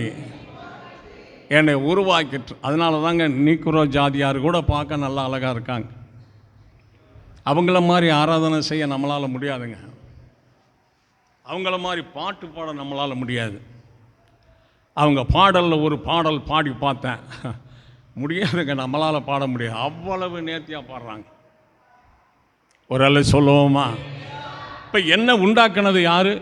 என்னை உருவாக்கிற்று. அதனால தாங்க நீக்குரோ ஜாதியார் கூட பார்க்க நல்லா அழகாக இருக்காங்க. அவங்கள மாதிரி ஆராதனை செய்ய நம்மளால் முடியாதுங்க. அவங்கள மாதிரி பாட்டு பாட நம்மளால் முடியாது. அவங்க பாடலில் ஒரு பாடல் பாடி பார்த்தேன், முடியாதுங்க, நம்மளால் பாட முடியாது. அவ்வளவு நேர்த்தியாக பாடுறாங்க. ஒரு சொல்லுவோமா? இப்போ என்ன உண்டாக்குனது யார்?